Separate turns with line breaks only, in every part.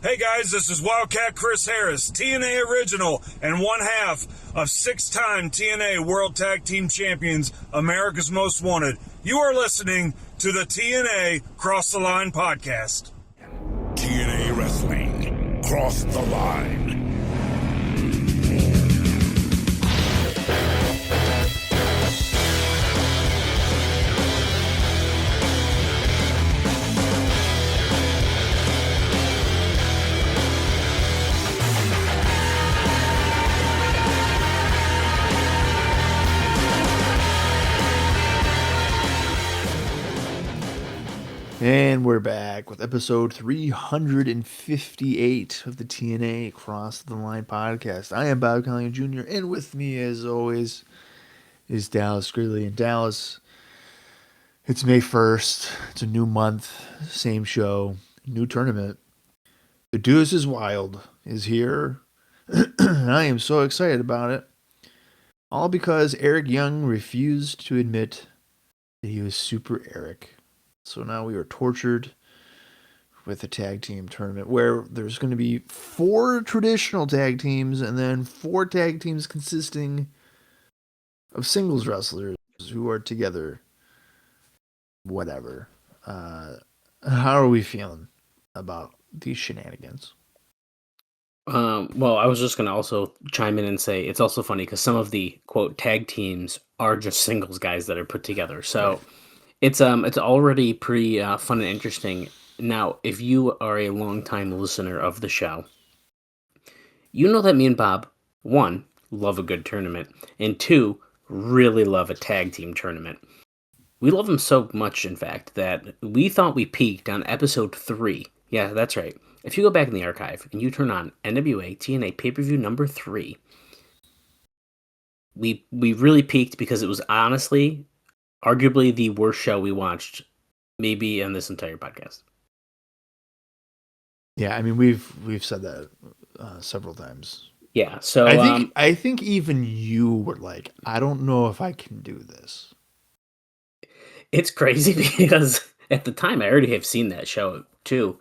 Hey guys, this is Wildcat Chris Harris, TNA original and one half of 6-time TNA World Tag Team Champions, America's Most Wanted. You are listening to the TNA Cross the Line podcast.
TNA Wrestling, Cross the Line.
And we're back with episode 358 of the TNA Cross the Line podcast. I am Bob Colling Jr. and with me, as always, is Dallas Gridley. And Dallas, it's May 1st. It's a new month, same show, new tournament. The Deuces Wild is here. And I am so excited about it. All because Eric Young refused to admit that he was Super Eric. So now we are tortured with a tag team tournament where there's going to be 4 traditional tag teams and then 4 tag teams consisting of singles wrestlers who are together. Whatever. How are we feeling about these shenanigans?
Well, I was just going to also chime in and say it's also funny because some of the, quote, tag teams are just singles guys that are put together. So... Right. It's already pretty fun and interesting. Now, if you are a longtime listener of the show, you know that me and Bob, 1, love a good tournament, and 2, really love a tag team tournament. We love them so much, in fact, that we thought we peaked on episode 3. Yeah, that's right. If you go back in the archive and you turn on NWA TNA pay-per-view number 3, we really peaked because it was honestly... arguably the worst show we watched, maybe in this entire podcast.
Yeah, I mean we've said that several times.
Yeah, so
I think even you were like, I don't know if I can do this.
It's crazy because at the time I already have seen that show too,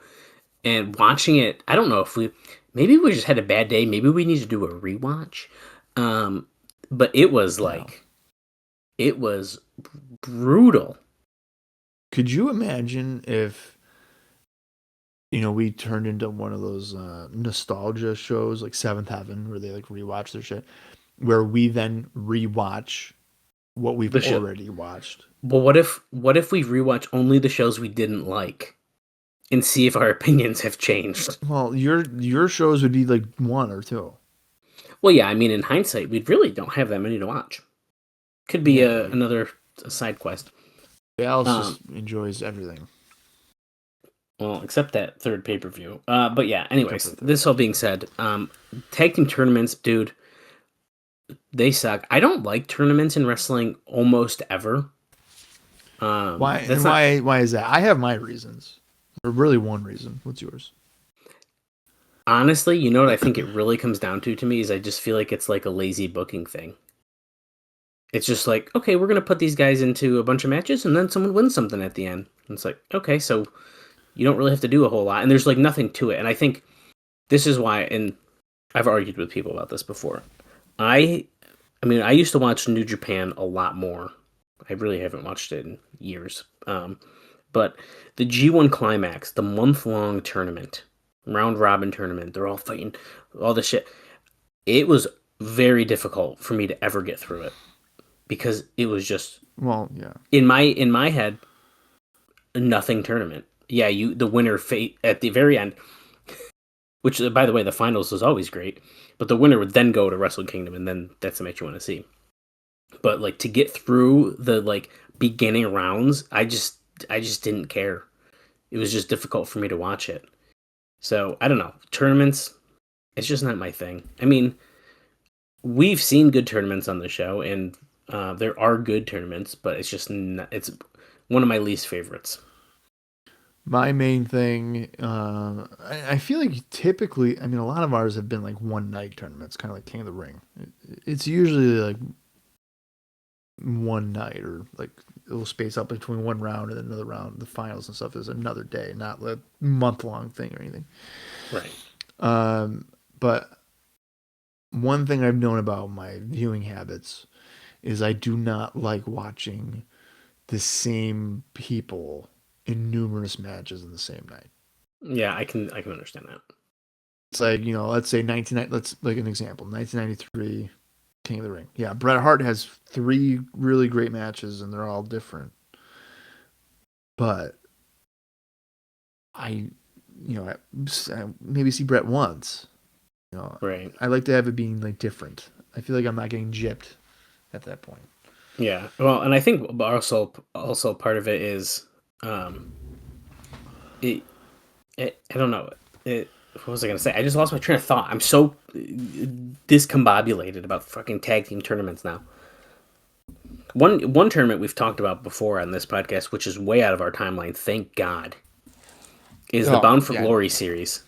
and watching it, I don't know if maybe we just had a bad day. Maybe we need to do a rewatch. But it was like, it was brutal.
Could you imagine if, we turned into one of those nostalgia shows like Seventh Heaven where they like rewatch their shit, where we then rewatch what we've already watched?
Well, what if we rewatch only the shows we didn't like and see if our opinions have changed?
Well, your shows would be like 1 or 2.
Well, yeah, I mean, in hindsight, we really don't have that many to watch. Could be another side quest.
Dallas just enjoys everything.
Well, except that third pay-per-view. But yeah, anyways, this all being said, tag team tournaments, dude, they suck. I don't like tournaments in wrestling almost ever.
Why is that? I have my reasons. Or really one reason. What's yours?
Honestly, you know what I think it really comes down to me is I just feel like it's like a lazy booking thing. It's just like, okay, we're going to put these guys into a bunch of matches and then someone wins something at the end. And it's like, okay, so you don't really have to do a whole lot. And there's like nothing to it. And I think this is why, and I've argued with people about this before. I mean, I used to watch New Japan a lot more. I really haven't watched it in years. But the G1 Climax, the month-long tournament, round-robin tournament, they're all fighting, all this shit. It was very difficult for me to ever get through it. Because it was just in my head, nothing tournament. Yeah, the winner at the very end, which by the way, the finals was always great, but the winner would then go to Wrestle Kingdom, and then that's the match you want to see. But like to get through the like beginning rounds, I just didn't care. It was just difficult for me to watch it. So I don't know, tournaments, it's just not my thing. I mean, we've seen good tournaments on the show, and there are good tournaments, but it's just it's one of my least favorites.
My main thing, I feel like typically, I mean, a lot of ours have been like one night tournaments, kind of like King of the Ring. It's usually like one night or like it'll space up between one round and another round. The finals and stuff is another day, not a month-long thing or anything.
Right.
But one thing I've known about my viewing habits is I do not like watching the same people in numerous matches in the same night.
Yeah, I can understand that.
It's like, let's say let's like an example, 1993 King of the Ring. Yeah, Bret Hart has 3 really great matches and they're all different. But I maybe see Bret once.
Right.
I like to have it being like different. I feel like I'm not getting gypped at that point.
Yeah. Well, and I think also part of it is I don't know. What was I going to say? I just lost my train of thought. I'm so discombobulated about fucking tag team tournaments now. One tournament we've talked about before on this podcast, which is way out of our timeline, thank God, is the Bound for Glory series.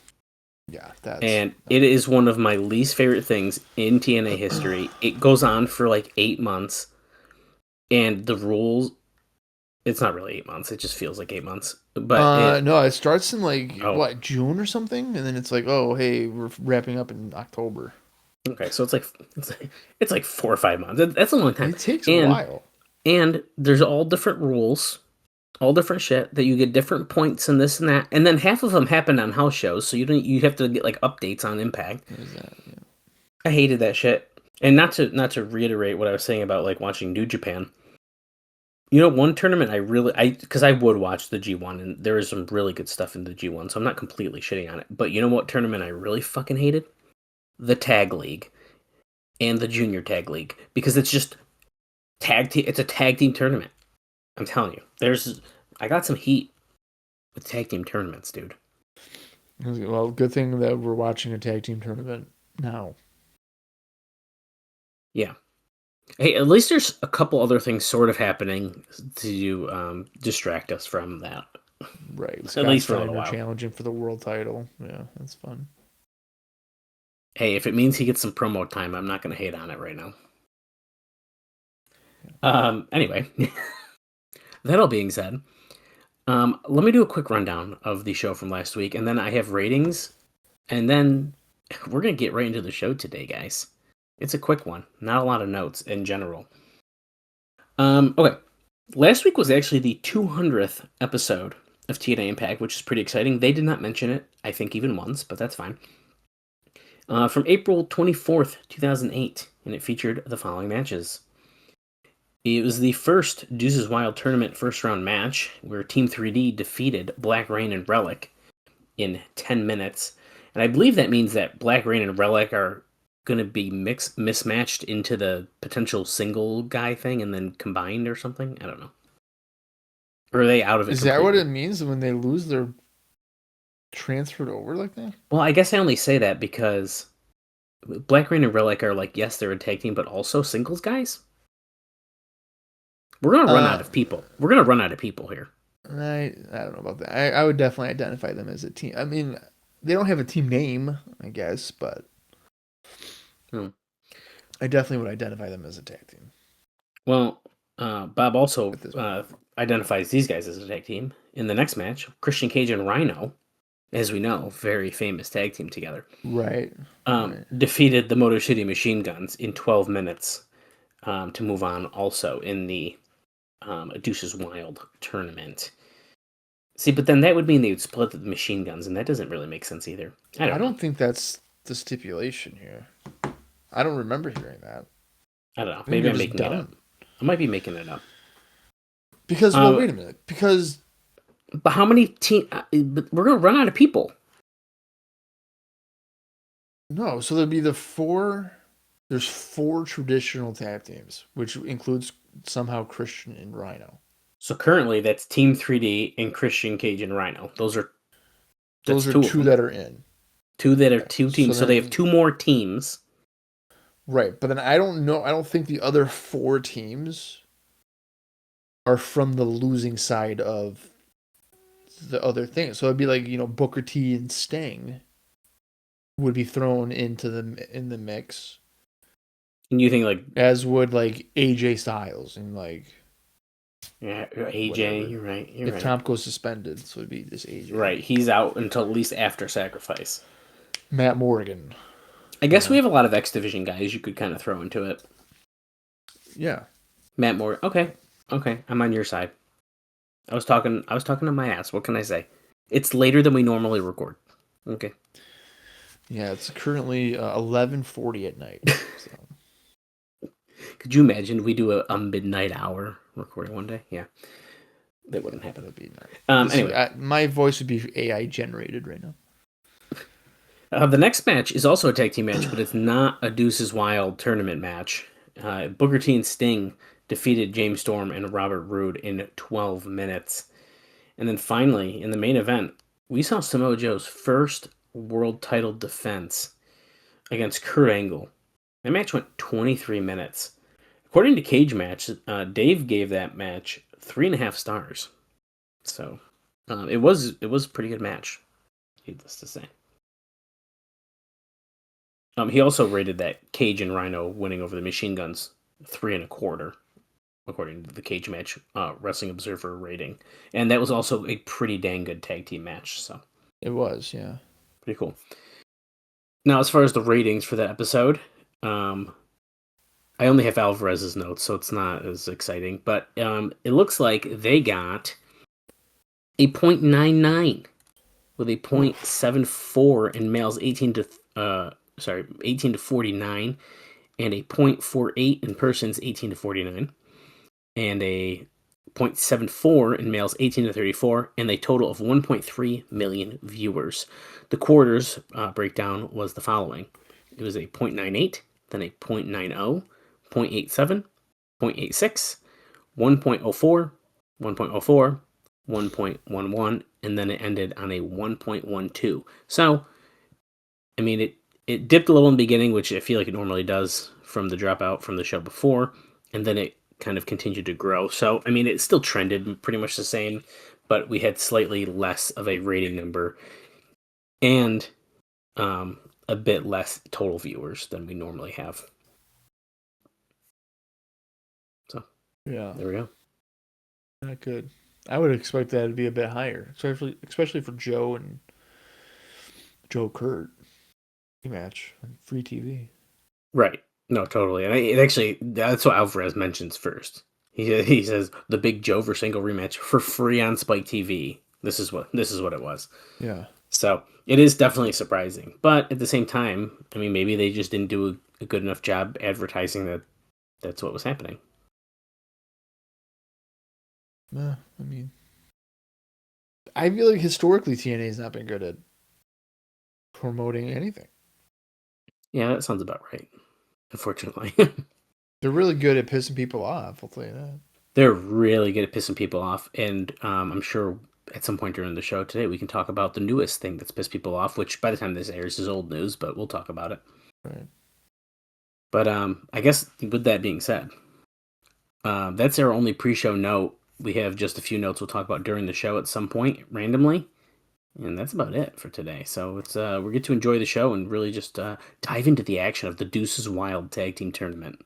Yeah,
and it is one of my least favorite things in TNA history. It goes on for like 8 months, and the rules, it's not really 8 months. It just feels like 8 months. But
no, it starts in like June or something, and then it's like, oh, hey, we're wrapping up in October.
Okay, so it's like 4 or 5 months. That's a long time.
It takes a while.
And there's all different rules, all different shit that you get different points and this and that, and then half of them happen on house shows, so you have to get like updates on Impact.
Yeah.
I hated that shit. And not to reiterate what I was saying about like watching New Japan. One tournament because I would watch the G1, and there is some really good stuff in the G1, so I'm not completely shitting on it. But you know what tournament I really fucking hated? The Tag League and the Junior Tag League, because it's just it's a tag team tournament. I'm telling you, I got some heat with tag team tournaments, dude.
Well, good thing that we're watching a tag team tournament now.
Yeah. Hey, at least there's a couple other things sort of happening to distract us from that.
Right.
At least for a while.
Challenging for the world title. Yeah, that's fun.
Hey, if it means he gets some promo time, I'm not going to hate on it right now. Anyway, that all being said, let me do a quick rundown of the show from last week, and then I have ratings, and then we're going to get right into the show today, guys. It's a quick one, not a lot of notes in general. Okay, last week was actually the 200th episode of TNA Impact, which is pretty exciting. They did not mention it, I think, even once, but that's fine. From April 24th, 2008, and it featured the following matches. It was the first Deuces Wild Tournament first-round match, where Team 3D defeated Black Rain and Relic in 10 minutes. And I believe that means that Black Rain and Relic are going to be mismatched into the potential single guy thing and then combined or something? I don't know. Or are they out of it?
Is
completely?
That what it means when they lose their transferred over like that?
Well, I guess I only say that because Black Rain and Relic are like, yes, they're a tag team, but also singles guys. We're gonna run out of people. We're gonna run out of people here.
I don't know about that. I would definitely identify them as a team. I mean, they don't have a team name, I guess, but I definitely would identify them as a tag team.
Well, Bob also identifies these guys as a tag team. In the next match, Christian Cage and Rhino, as we know, very famous tag team together.
Right.
Defeated the Motor City Machine Guns in 12 minutes to move on also in the Deuces Wild tournament. See, but then that would mean they would split the Machine Guns, and that doesn't really make sense either. I don't
think that's the stipulation here. I don't remember hearing that.
I don't know. Maybe I'm making it up. I might be making it up.
Because, wait a minute. Because...
But how many teams... we're going to run out of people.
No, so there'd be there's 4 traditional tag teams, which includes somehow Christian and Rhino.
So currently, that's Team 3D and Christian Cage and Rhino. Those are
two that are in.
Two that are two teams. So they have 2 more teams.
Right, but then I don't know. I don't think the other 4 teams are from the losing side of the other thing. So it'd be like, Booker T and Sting would be thrown in the mix.
And you think like
as would like AJ Styles and like
Yeah, AJ,
whatever.
you're right.
If Tom goes suspended, so it'd be just AJ.
Right, he's out until at least after Sacrifice.
Matt Morgan.
I guess we have a lot of X Division guys you could kind of throw into it.
Yeah.
Matt Morgan. Okay, I'm on your side. I was talking to my ass. What can I say? It's later than we normally record. Okay.
Yeah, it's currently 11:40 at night. So.
Could you imagine we do a midnight hour recording one day? Yeah. That wouldn't happen.
That'd be nice.
Anyway.
My voice would be AI generated right now.
The next match is also a tag team match, but it's not a Deuces Wild tournament match. Booker T and Sting defeated James Storm and Robert Roode in 12 minutes. And then finally, in the main event, we saw Samoa Joe's first world title defense against Kurt Angle. That match went 23 minutes. According to Cage Match, Dave gave that match 3.5 stars. So it was a pretty good match, needless to say. He also rated that Cage and Rhino winning over the Machine Guns 3.25, according to the Cage Match Wrestling Observer rating. And that was also a pretty dang good tag team match. So
it was, yeah.
Pretty cool. Now, as far as the ratings for that episode, I only have Alvarez's notes, so it's not as exciting. But it looks like they got a 0.99 with a 0.74 in males 18 to 49, and a 0.48 in persons 18 to 49, and a 0.74 in males 18 to 34, and a total of 1.3 million viewers. The quarters breakdown was the following. It was a 0.98, then a 0.90, 0.87, 0.86, 1.04, 1.04, 1.11, and then it ended on a 1.12. So, I mean, it dipped a little in the beginning, which I feel like it normally does from the dropout from the show before, and then it kind of continued to grow. So, I mean, it still trended pretty much the same, but we had slightly less of a rating number and a bit less total viewers than we normally have. So,
yeah,
there we go.
Not good. I would expect that to be a bit higher, especially for Joe and Joe Kurt match on free TV.
Right. No, totally. And that's what Alvarez mentions first. He says the Big Joe versus Angle rematch for free on Spike TV. This is what it was.
Yeah.
So it is definitely surprising, but at the same time, I mean, maybe they just didn't do a good enough job advertising that that's what was happening.
I mean, I feel like historically TNA has not been good at promoting anything.
Yeah, that sounds about right. Unfortunately.
They're really good at pissing people off, I'll tell you that.
They're really good at pissing people off, and I'm sure at some point during the show today we can talk about the newest thing that's pissed people off, which by the time this airs is old news, but we'll talk about it.
Right.
But I guess with that being said, that's our only pre-show note. We have just a few notes we'll talk about during the show at some point randomly. And that's about it for today. So it's we get to enjoy the show and really just dive into the action of the Deuces Wild Tag Team Tournament.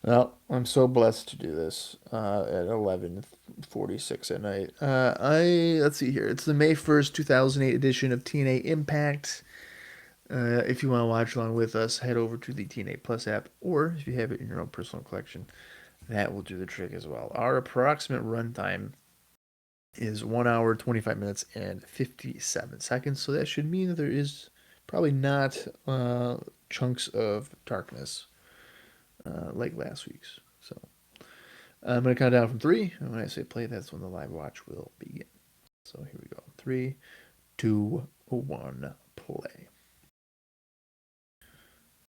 Well, I'm so blessed to do this at 11:46 at night. Let's see here. It's the May 1st, 2008 edition of TNA iMPACT. If you want to watch along with us, head over to the TNA Plus app, or if you have it in your own personal collection, that will do the trick as well. Our approximate runtime is 1 hour, 25 minutes, and 57 seconds. So that should mean that there is probably not chunks of darkness like last week's. So I'm going to count down from 3. And when I say play, that's when the live watch will begin. So here we go. 3, 2, 1, play.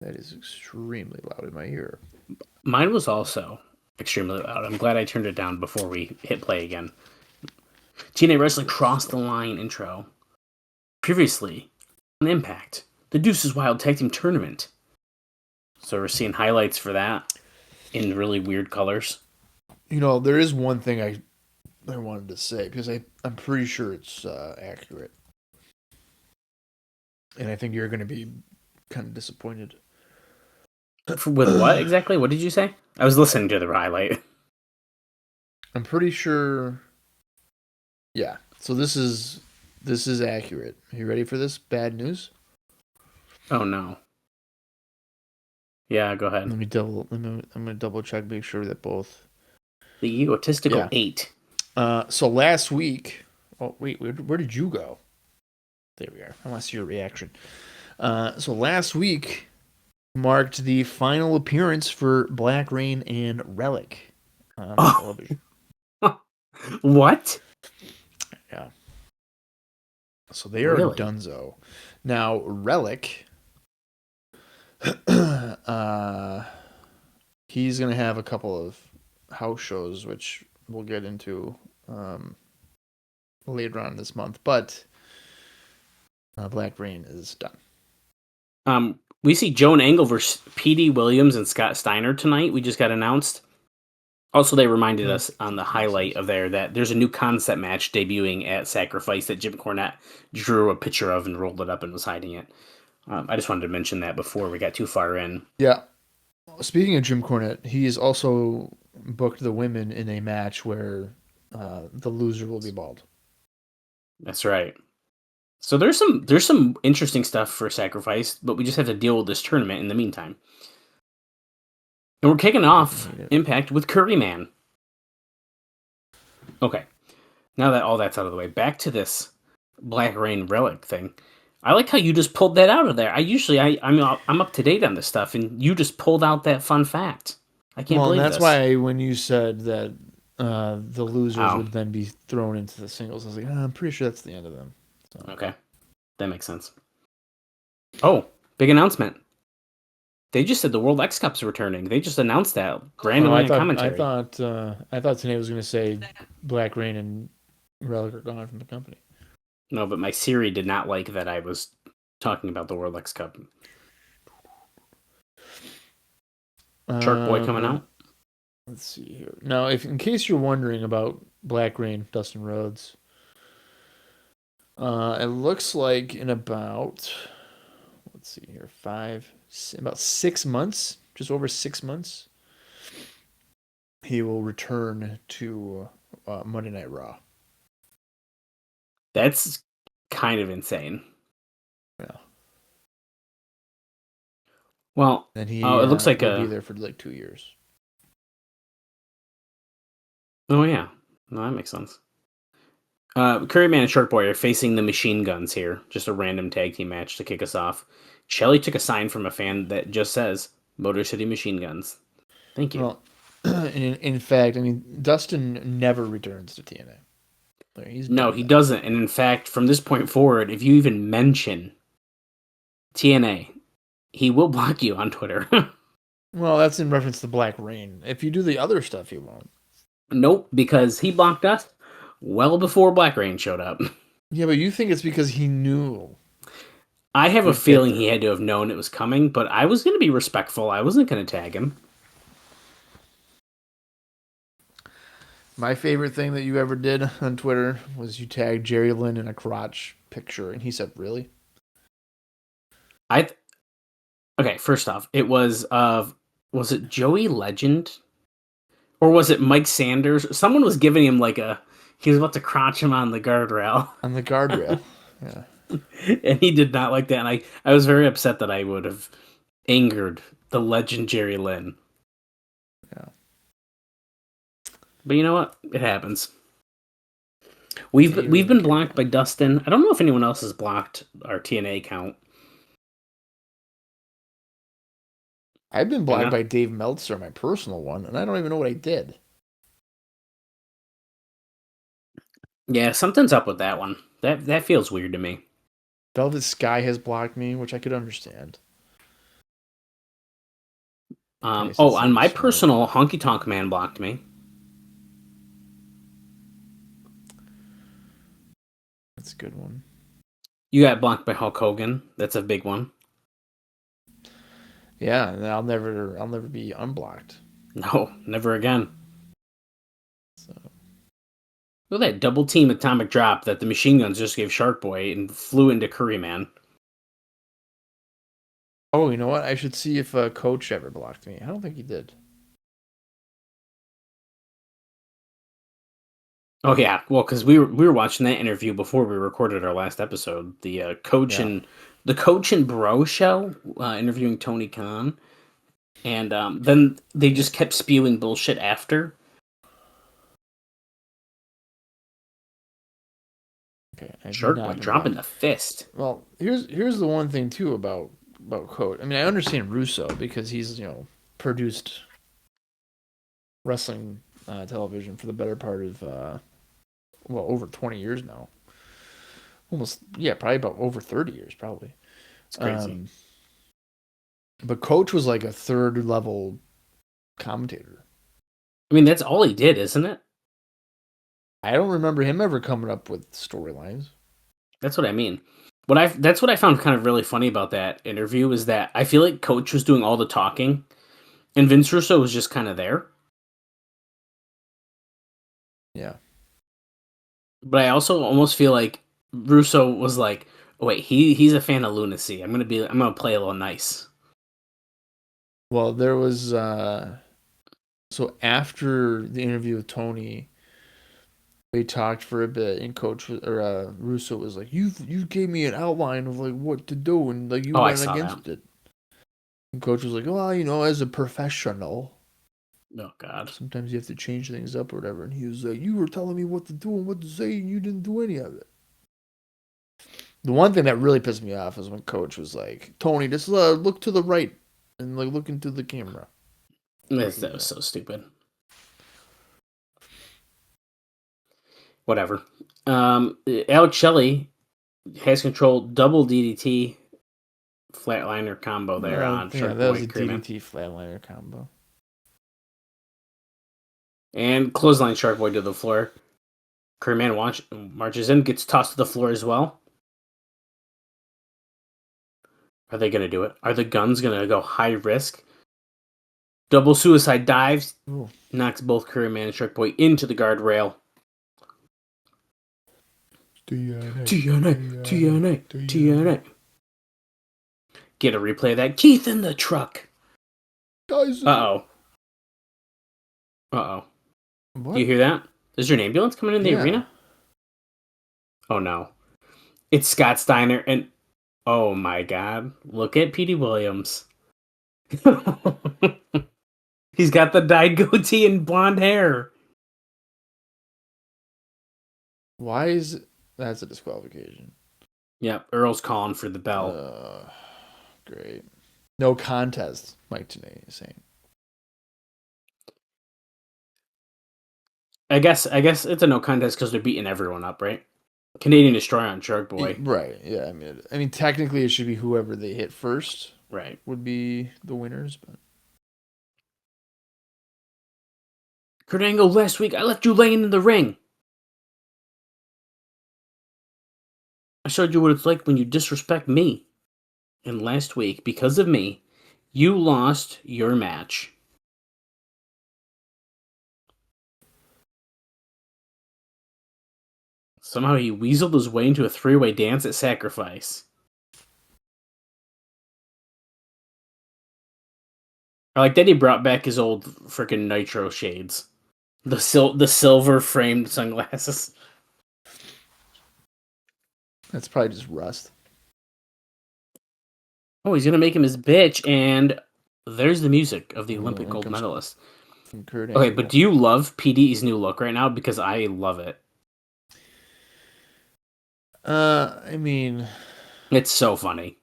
That is extremely loud in my ear.
Mine was also extremely loud. I'm glad I turned it down before we hit play again. TNA Wrestling Cross the Line intro. Previously on iMPACT, the Deuces Wild Tag Team Tournament. So we're seeing highlights for that in really weird colors.
You know, there is one thing I wanted to say, because I'm pretty sure it's accurate. And I think you're going to be kind of disappointed.
With what exactly? What did you say? I was listening to the highlight.
I'm pretty sure. Yeah. So this is accurate. Are you ready for this? Bad news.
Oh no. Yeah, go ahead.
I'm gonna double check, make sure that both.
The Egotistical 8.
So last week. Oh wait, where did you go? There we are. I want to see your reaction. So last week marked the final appearance for Black Rain and Relic on television.
What?
Yeah. So they are
Really?
donezo. Now Relic, he's gonna have a couple of house shows, which we'll get into later on this month. But Black Rain is done.
We see Joan Angle versus Petey Williams and Scott Steiner tonight. We just got announced. Also, they reminded us on the highlight of there that there's a new concept match debuting at Sacrifice that Jim Cornette drew a picture of and rolled it up and was hiding it. I just wanted to mention that before we got too far in.
Yeah. Speaking of Jim Cornette, he has also booked the women in a match where the loser will be bald.
That's right. So there's some interesting stuff for Sacrifice, but we just have to deal with this tournament in the meantime. And we're kicking off Impact with Curry Man. Okay. Now that all that's out of the way, back to this Black Rain Relic thing. I like how you just pulled that out of there. I'm up to date on this stuff, and you just pulled out that fun fact. I can't believe
that's
this.
why when you said that the losers would then be thrown into the singles, I was like, I'm pretty sure that's the end of them. So.
Okay. That makes sense. Oh, big announcement. They just said the World X Cup's returning. They just announced that randomly in commentary.
I thought today was going to say Black Rain and Relic are gone from the company.
No, but my Siri did not like that I was talking about the World X Cup. Shark Boy coming out?
Let's see here. Now, in case you're wondering about Black Rain, Dustin Rhodes, it looks like in about, let's see here, about 6 months, just over 6 months, he will return to Monday Night Raw.
That's kind of insane.
Yeah.
Well,
and he
it looks like
will be there for like 2 years.
Oh yeah, no, that makes sense. Curryman and Shark Boy are facing the Machine Guns here. Just a random tag team match to kick us off. Shelly took a sign from a fan that just says Motor City Machine Guns. Thank you.
Well, in fact, I mean, Dustin never returns to TNA.
He doesn't. And in fact, from this point forward, if you even mention TNA, he will block you on Twitter.
Well, that's in reference to Black Rain. If you do the other stuff, he won't.
Nope, because he blocked us well before Black Rain showed up.
Yeah, but you think it's because he knew.
I have a feeling he had to have known it was coming, but I was going to be respectful. I wasn't going to tag him.
My favorite thing that you ever did on Twitter was you tagged Jerry Lynn in a crotch picture, and he said, "Really?"
Okay, first off, it was it Joey Legend? Or was it Mike Sanders? Someone was giving him he was about to crotch him on the guardrail.
On the guardrail, yeah.
And he did not like that, and I was very upset that I would have angered the legend Jerry Lynn.
Yeah.
But you know what? It happens. We've been blocked by Dustin. I don't know if anyone else has blocked our TNA account.
I've been blocked by Dave Meltzer, my personal one, and I don't even know what I did.
Yeah, something's up with that one. That feels weird to me.
Velvet Sky has blocked me, which I could understand.
On my personal, Honky Tonk Man blocked me.
That's a good one.
You got blocked by Hulk Hogan. That's a big one.
Yeah, and I'll never be unblocked.
No, never again.
So.
Look at that double team atomic drop that the Machine Guns just gave Shark Boy and flew into Curryman.
Oh, you know what? I should see if Coach ever blocked me. I don't think he did.
Oh yeah, well, because we were watching that interview before we recorded our last episode. The coach and bro show, interviewing Tony Khan, and then they just kept spewing bullshit after.
Okay,
Shark Boy dropping the fist.
Well, here's the one thing too about Coach. I mean, I understand Russo because he's produced wrestling television for the better part of over 20 years now. Almost, yeah, probably about over 30 years, probably.
It's crazy.
But Coach was like a third level commentator.
I mean, that's all he did, isn't it?
I don't remember him ever coming up with storylines.
That's what I mean. That's what I found kind of really funny about that interview is that I feel like Coach was doing all the talking, and Vince Russo was just kind of there.
Yeah.
But I also almost feel like Russo was like, oh, wait, he's a fan of lunacy. I'm gonna play a little nice.
Well, there was so after the interview with Tony, they talked for a bit, and Russo was like, "You gave me an outline of like what to do, and like you went against it." And Coach was like, "Well, as a professional,
oh God,
sometimes you have to change things up or whatever." And he was like, "You were telling me what to do and what to say, and you didn't do any of it." The one thing that really pissed me off is when Coach was like, "Tony, just look to the right and like look into the camera."
That was so stupid. Whatever. Alex Shelley has controlled double DDT flatliner combo there on Shark Boy.
That was a DDT flatliner combo.
And clothesline Shark Boy to the floor. Curryman marches in, gets tossed to the floor as well. Are they going to do it? Are the Guns going to go high risk? Double suicide dives.
Ooh.
Knocks both Curryman and Shark Boy into the guardrail. TNA. Get a replay of that. Keith in the truck. Uh-oh. What? Do you hear that? Is there an ambulance coming in the arena? Oh, no. It's Scott Steiner and... Oh, my God. Look at Petey Williams. He's got the dyed goatee and blonde hair.
Why is it... That's a disqualification.
Yep, Earl's calling for the bell.
Great. No contest, Mike Tenay is saying.
I guess it's a no contest because they're beating everyone up, right? Canadian Destroyer on Shark Boy.
Right, yeah. I mean, technically it should be whoever they hit first.
Right.
Would be the winners, but...
Kurt Angle, last week I left you laying in the ring. I showed you what it's like when you disrespect me. And last week, because of me, you lost your match. Somehow he weaseled his way into a three-way dance at Sacrifice. I like that he brought back his old freaking Nitro shades. The silver-framed sunglasses.
That's probably just rust.
Oh, he's going to make him his bitch, and there's the music of the Olympic gold medalist. Okay, but do you love PD's new look right now? Because I love it.
I mean...
It's so funny.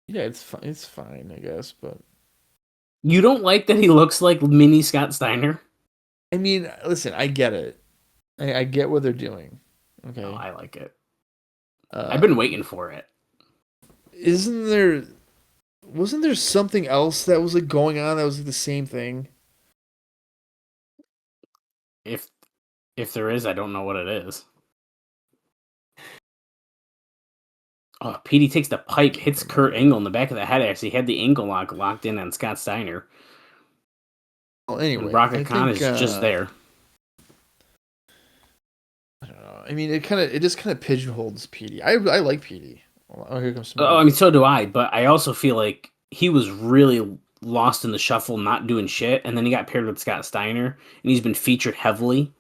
Yeah, it's fine, I guess, but...
You don't like that he looks like mini Scott Steiner?
I mean, listen, I get it. I get what they're doing. Okay.
Oh, I like it. I've been waiting for it.
Wasn't there something else that was like going on that was like the same thing?
If there is, I don't know what it is. Oh, Petey takes the pipe, hits Kurt Angle in the back of the head. Actually, had the ankle locked in on Scott Steiner.
Well, anyway,
Rocket Khan is just there.
I don't know. I mean, it just kind of pigeonholes Petey. I like Petey. Oh, here comes
I mean, so do I. But I also feel like he was really lost in the shuffle, not doing shit, and then he got paired with Scott Steiner, and he's been featured heavily.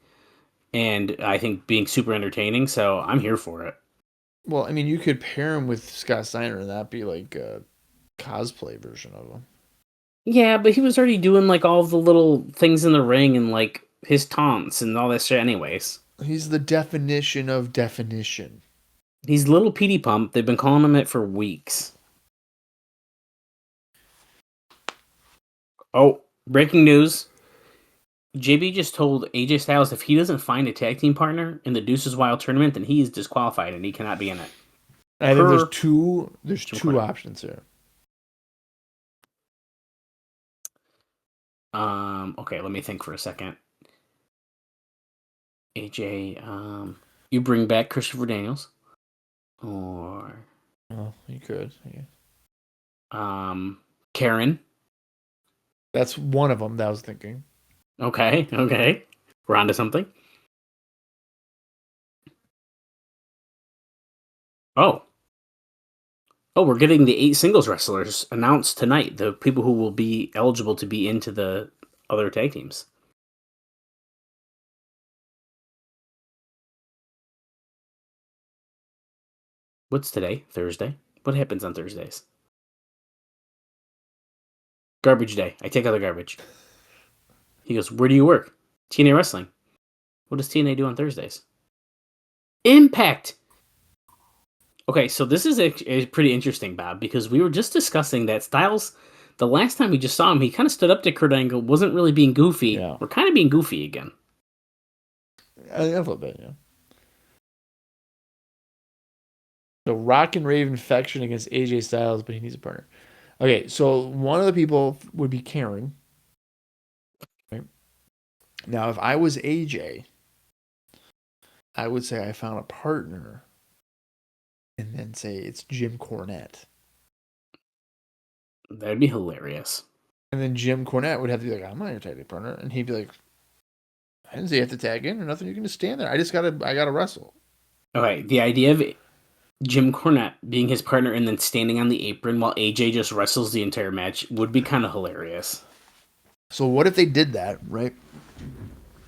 and I think being super entertaining. So I'm here for it.
Well, I mean, you could pair him with Scott Steiner and that be like a cosplay version of him.
Yeah, but he was already doing like all the little things in the ring and like his taunts and all that shit. Anyways,
He's the definition of definition.
he's Little Petey Pump. They've been calling him it for weeks. Oh, breaking news. JB just told AJ Styles if he doesn't find a tag team partner in the Deuces Wild tournament, then he is disqualified and he cannot be in it.
I think there's two options here.
Okay, let me think for a second. AJ, you bring back Christopher Daniels, or
you could. Yeah.
Karen.
That's one of them that I was thinking.
Okay. We're on to something. Oh, we're getting the 8 singles wrestlers announced tonight. The people who will be eligible to be into the other tag teams. What's today? Thursday? What happens on Thursdays? Garbage day. I take out the garbage. He goes, where do you work? TNA Wrestling. What does TNA do on Thursdays? Impact! Okay, so this is a pretty interesting, Bob, because we were just discussing that Styles, the last time we just saw him, he kind of stood up to Kurt Angle, wasn't really being goofy.
Yeah.
We're kind of being goofy again.
A little bit, yeah. So Rock and Rave infection against AJ Styles, but he needs a partner. Okay, so one of the people would be Karen. Right? Now, if I was AJ, I would say I found a partner and then say it's Jim Cornette.
That'd be hilarious.
And then Jim Cornette would have to be like, I'm not your tag team partner. And he'd be like, I didn't say you have to tag in or nothing. You can just stand there. I gotta wrestle.
Okay, the idea of Jim Cornette being his partner and then standing on the apron while AJ just wrestles the entire match would be kind of hilarious.
So what if they did that, right?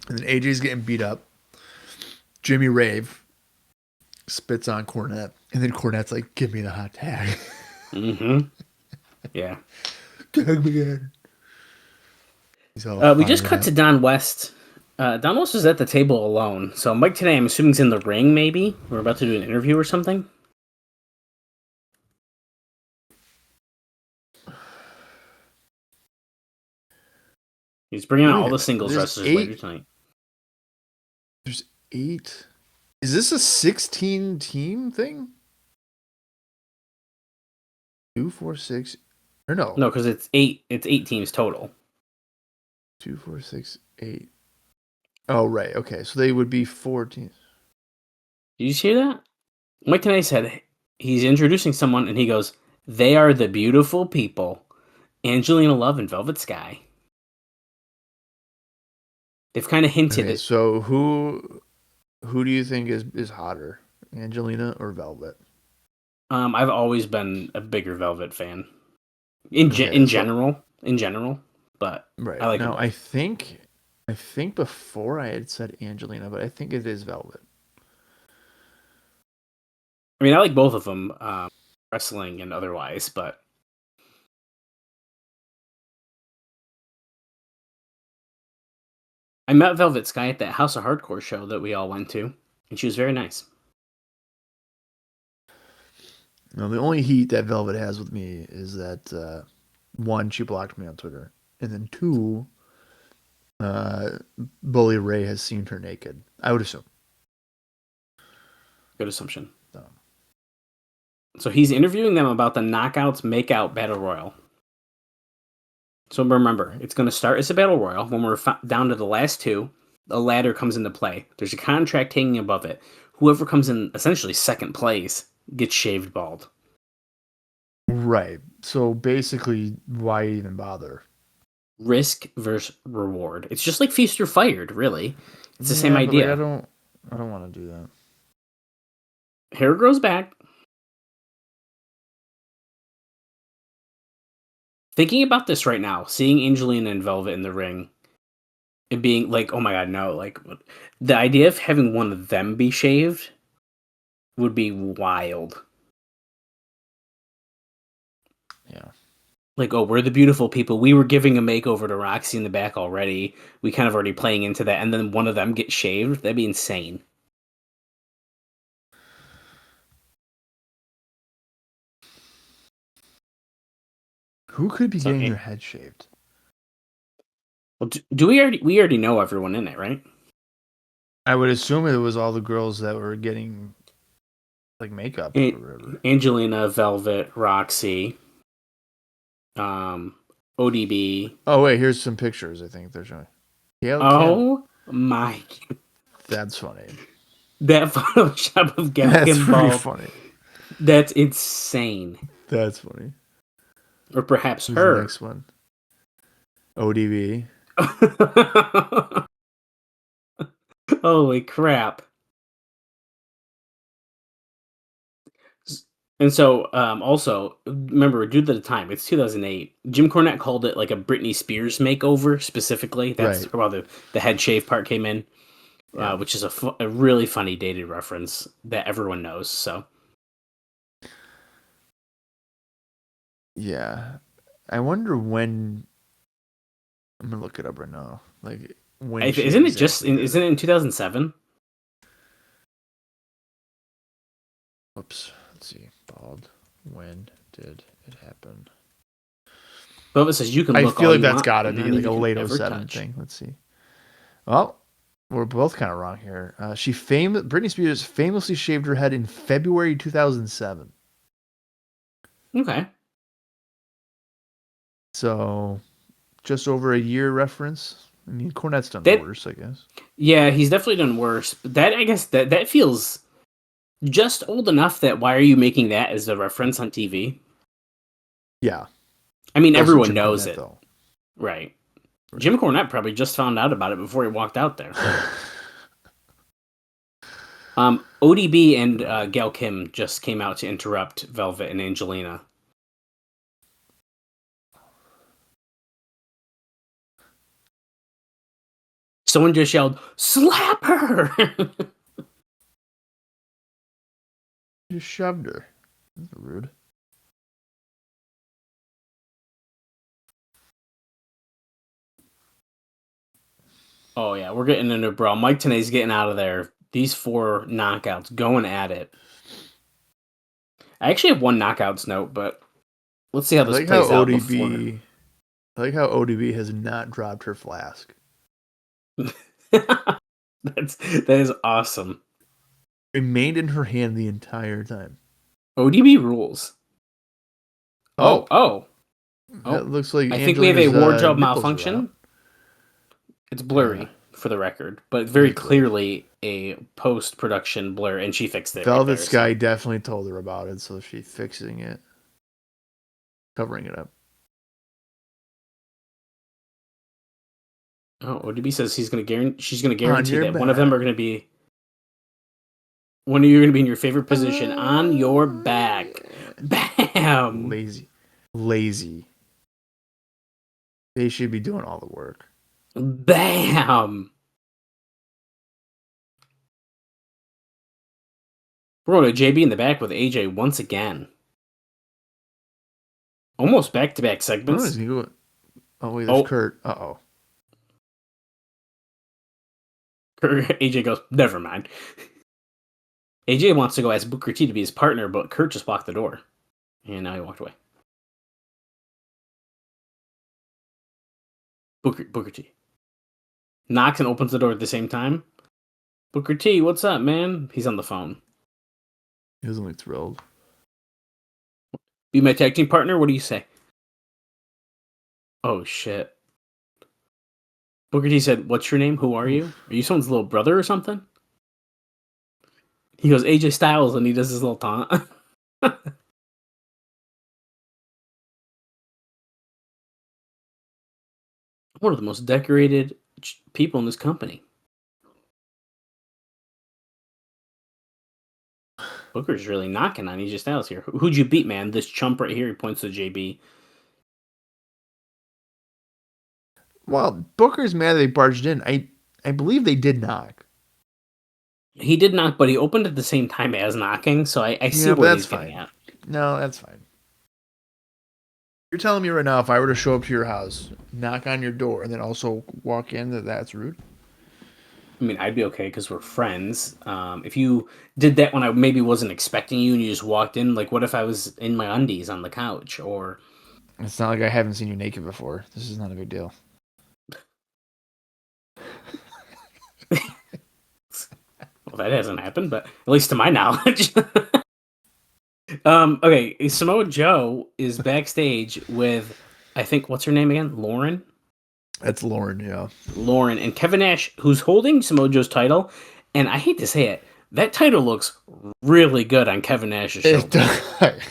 And then AJ's getting beat up. Jimmy Rave spits on Cornette. And then Cornette's like, give me the hot tag.
Mm-hmm. Yeah.
Tag me in.
We just cut to Don West. Don West was at the table alone. So Mike today, I'm assuming, is in the ring, maybe? We're about to do an interview or something? He's bringing out all the singles wrestlers later tonight.
There's 8. Is this a 16 team thing? 2, 4, 6. Or no?
No, because it's 8. It's 8 teams total.
2, 4, 6, 8. Oh, right. Okay, so they would be 4 teams.
Did you hear that? Mike Tenay said he's introducing someone, and he goes, "They are the beautiful people, Angelina Love and Velvet Sky." They've kind of hinted
Okay,
it.
so who do you think is hotter, Angelina or Velvet?
I've always been a bigger Velvet fan. In general, but
right.
I like
now.
them.
I think before I had said Angelina, but I think it is Velvet.
I mean, I like both of them, wrestling and otherwise, but I met Velvet Sky at that House of Hardcore show that we all went to, and she was very nice.
Now, the only heat that Velvet has with me is that 1, she blocked me on Twitter, and then 2, Bully Ray has seen her naked. I would assume.
Good assumption. So he's interviewing them about the Knockouts Makeout Battle Royal. So remember, it's going to start as a Battle Royal. When we're down to the last 2, a ladder comes into play. There's a contract hanging above it. Whoever comes in essentially second place gets shaved bald.
Right. So basically, why even bother?
Risk versus reward. It's just like Feast or Fired, really. It's the same idea.
Like, I don't want to do that.
Hair grows back. Thinking about this right now, seeing Angelina and Velvet in the ring, it being like, oh my god, no, like the idea of having one of them be shaved would be wild.
Yeah.
Like, oh, we're the beautiful people. We were giving a makeover to Roxy in the back already. We kind of already playing into that, and then one of them gets shaved. That'd be insane.
Who could be
So,
getting their head shaved?
well, do we already know everyone in it, right?
I would assume it was all the girls that were getting like makeup or whatever.
Angelina, Velvet, Roxy, ODB.
Oh wait, here's some pictures. I think they're showing. Gail Kim.
Oh my!
That's funny.
That Photoshop of Gail
That's
Kim
pretty
bald.
funny.
That's insane.
That's funny.
Or perhaps
Who's
her.
the next one? ODB.
Holy crap. And so, also, remember, due to the time, it's 2008. Jim Cornette called it like a Britney Spears makeover specifically. That's
Right.
where the head shave part came in,
Yeah.
which is a really funny dated reference that everyone knows. So,
Yeah. I wonder when. I'm gonna look it up right now. Like when
isn't it isn't it in 2007?
Oops. Let's see. Bald. When did it happen?
Bubba says you can
I
look
feel
all
like
you
that's
want,
got to
and
be
none
like
you
a
can
late
ever
07
touch.
thing. Let's see. Well, we're both kind of wrong here. Britney Spears famously shaved her head in February 2007.
Okay.
So, just over a year reference. I mean, Cornette's done
That-
worse, I guess.
Yeah, he's definitely done worse. But that, I guess, that feels just old enough that why are you making that as a reference on TV?
Yeah.
I mean,
Also
everyone
Jim
knows
Cornette,
it.
though.
Right. Jim Cornette probably just found out about it before he walked out there. ODB and Gail Kim just came out to interrupt Velvet and Angelina. Someone just yelled, "Slap her!"
Just shoved her. That's rude.
Oh yeah, we're getting into brawl. Mike Tenay's getting out of there. These 4 knockouts going at it. I actually have one knockouts note, but let's see how this plays out before.
I like how ODB has not dropped her flask.
That is awesome.
Remained in her hand the entire time.
ODB rules. Oh.
That looks like
I think we have a
Angelina's,
wardrobe
nipples are
malfunction.
out.
It's blurry for the record, but very clearly a post-production blur, and she fixed it.
Velvet
right there,
Sky definitely told her about it, so she's fixing it. Covering it up.
Oh, ODB says she's going to guarantee
your
that one of them are going to be. One of you are going to be in your favorite position on your back. Bam!
Lazy. They should be doing all the work.
Bam! We're going to JB in the back with AJ once again. Almost back-to-back segments.
Oh, wait, there's Kurt. Uh-oh.
AJ goes, never mind. AJ wants to go ask Booker T to be his partner, but Kurt just blocked the door. And now he walked away. Booker T knocks and opens the door at the same time. Booker T, what's up, man? He's on the phone.
He doesn't look thrilled.
Be my tag team partner? What do you say? Oh, shit. Booker T said, what's your name? Who are you? Are you someone's little brother or something? He goes, AJ Styles, and he does his little taunt. One of the most decorated people in this company. Booker's really knocking on AJ Styles here. Who'd you beat, man? This chump right here. He points to JB.
Well, Booker's mad they barged in. I believe they did knock.
He did knock, but he opened at the same time as knocking, so I see
Yeah, but
where
that's
he's getting
fine.
at.
No, that's fine. You're telling me right now if I were to show up to your house, knock on your door, and then also walk in, that's rude?
I mean, I'd be okay because we're friends. If you did that when I maybe wasn't expecting you and you just walked in, like what if I was in my undies on the couch? Or
It's not like I haven't seen you naked before. This is not a big deal.
well, that hasn't happened, but at least to my knowledge. Okay, Samoa Joe is backstage with, I think, what's her name again? Lauren?
That's Lauren, yeah.
Lauren and Kevin Nash, who's holding Samoa Joe's title. And I hate to say it, that title looks really good on Kevin Nash's shoulder.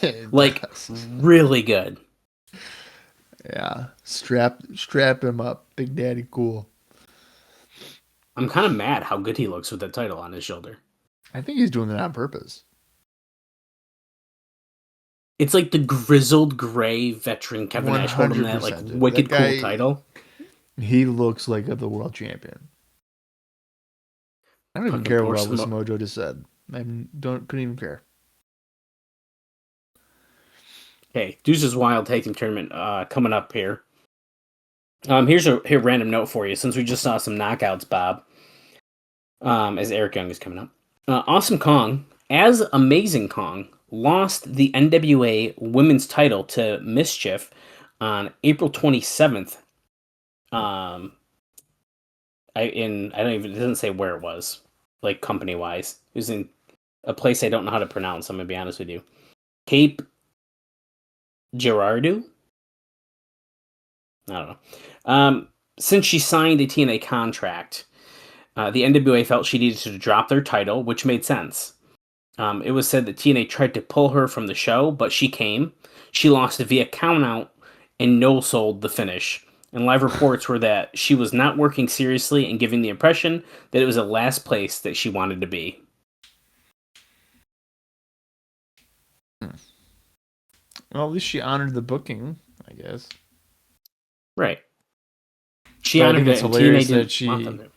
It
like,
does.
really good.
Yeah. Strap him up. Big Daddy cool.
I'm kind of mad how good he looks with that title on his shoulder.
I think he's doing it on purpose.
It's like the grizzled gray veteran Kevin Nash holding that like wicked
that guy,
cool title.
He looks like the world champion. I don't even care what Samoa Joe just said. Couldn't even care.
Okay, Deuces Wild Tag Team Tournament coming up here. Here's a random note for you since we just saw some knockouts, Bob. As Eric Young is coming up, Awesome Kong as Amazing Kong lost the NWA Women's title to Mischief on April 27th. I don't even, it doesn't say where it was, like company wise. It was in a place I don't know how to pronounce. I'm gonna be honest with you. Cape Girardeau. I don't know. Since she signed a TNA contract, the NWA felt she needed to drop their title, which made sense. It was said that TNA tried to pull her from the show, but she came. She lost via countout and no-sold the finish. And live reports were that she was not working seriously and giving the impression that it was the last place that she wanted to be.
Well, at least she honored the booking, I guess.
Right. She honored it, and TNA didn't want them to.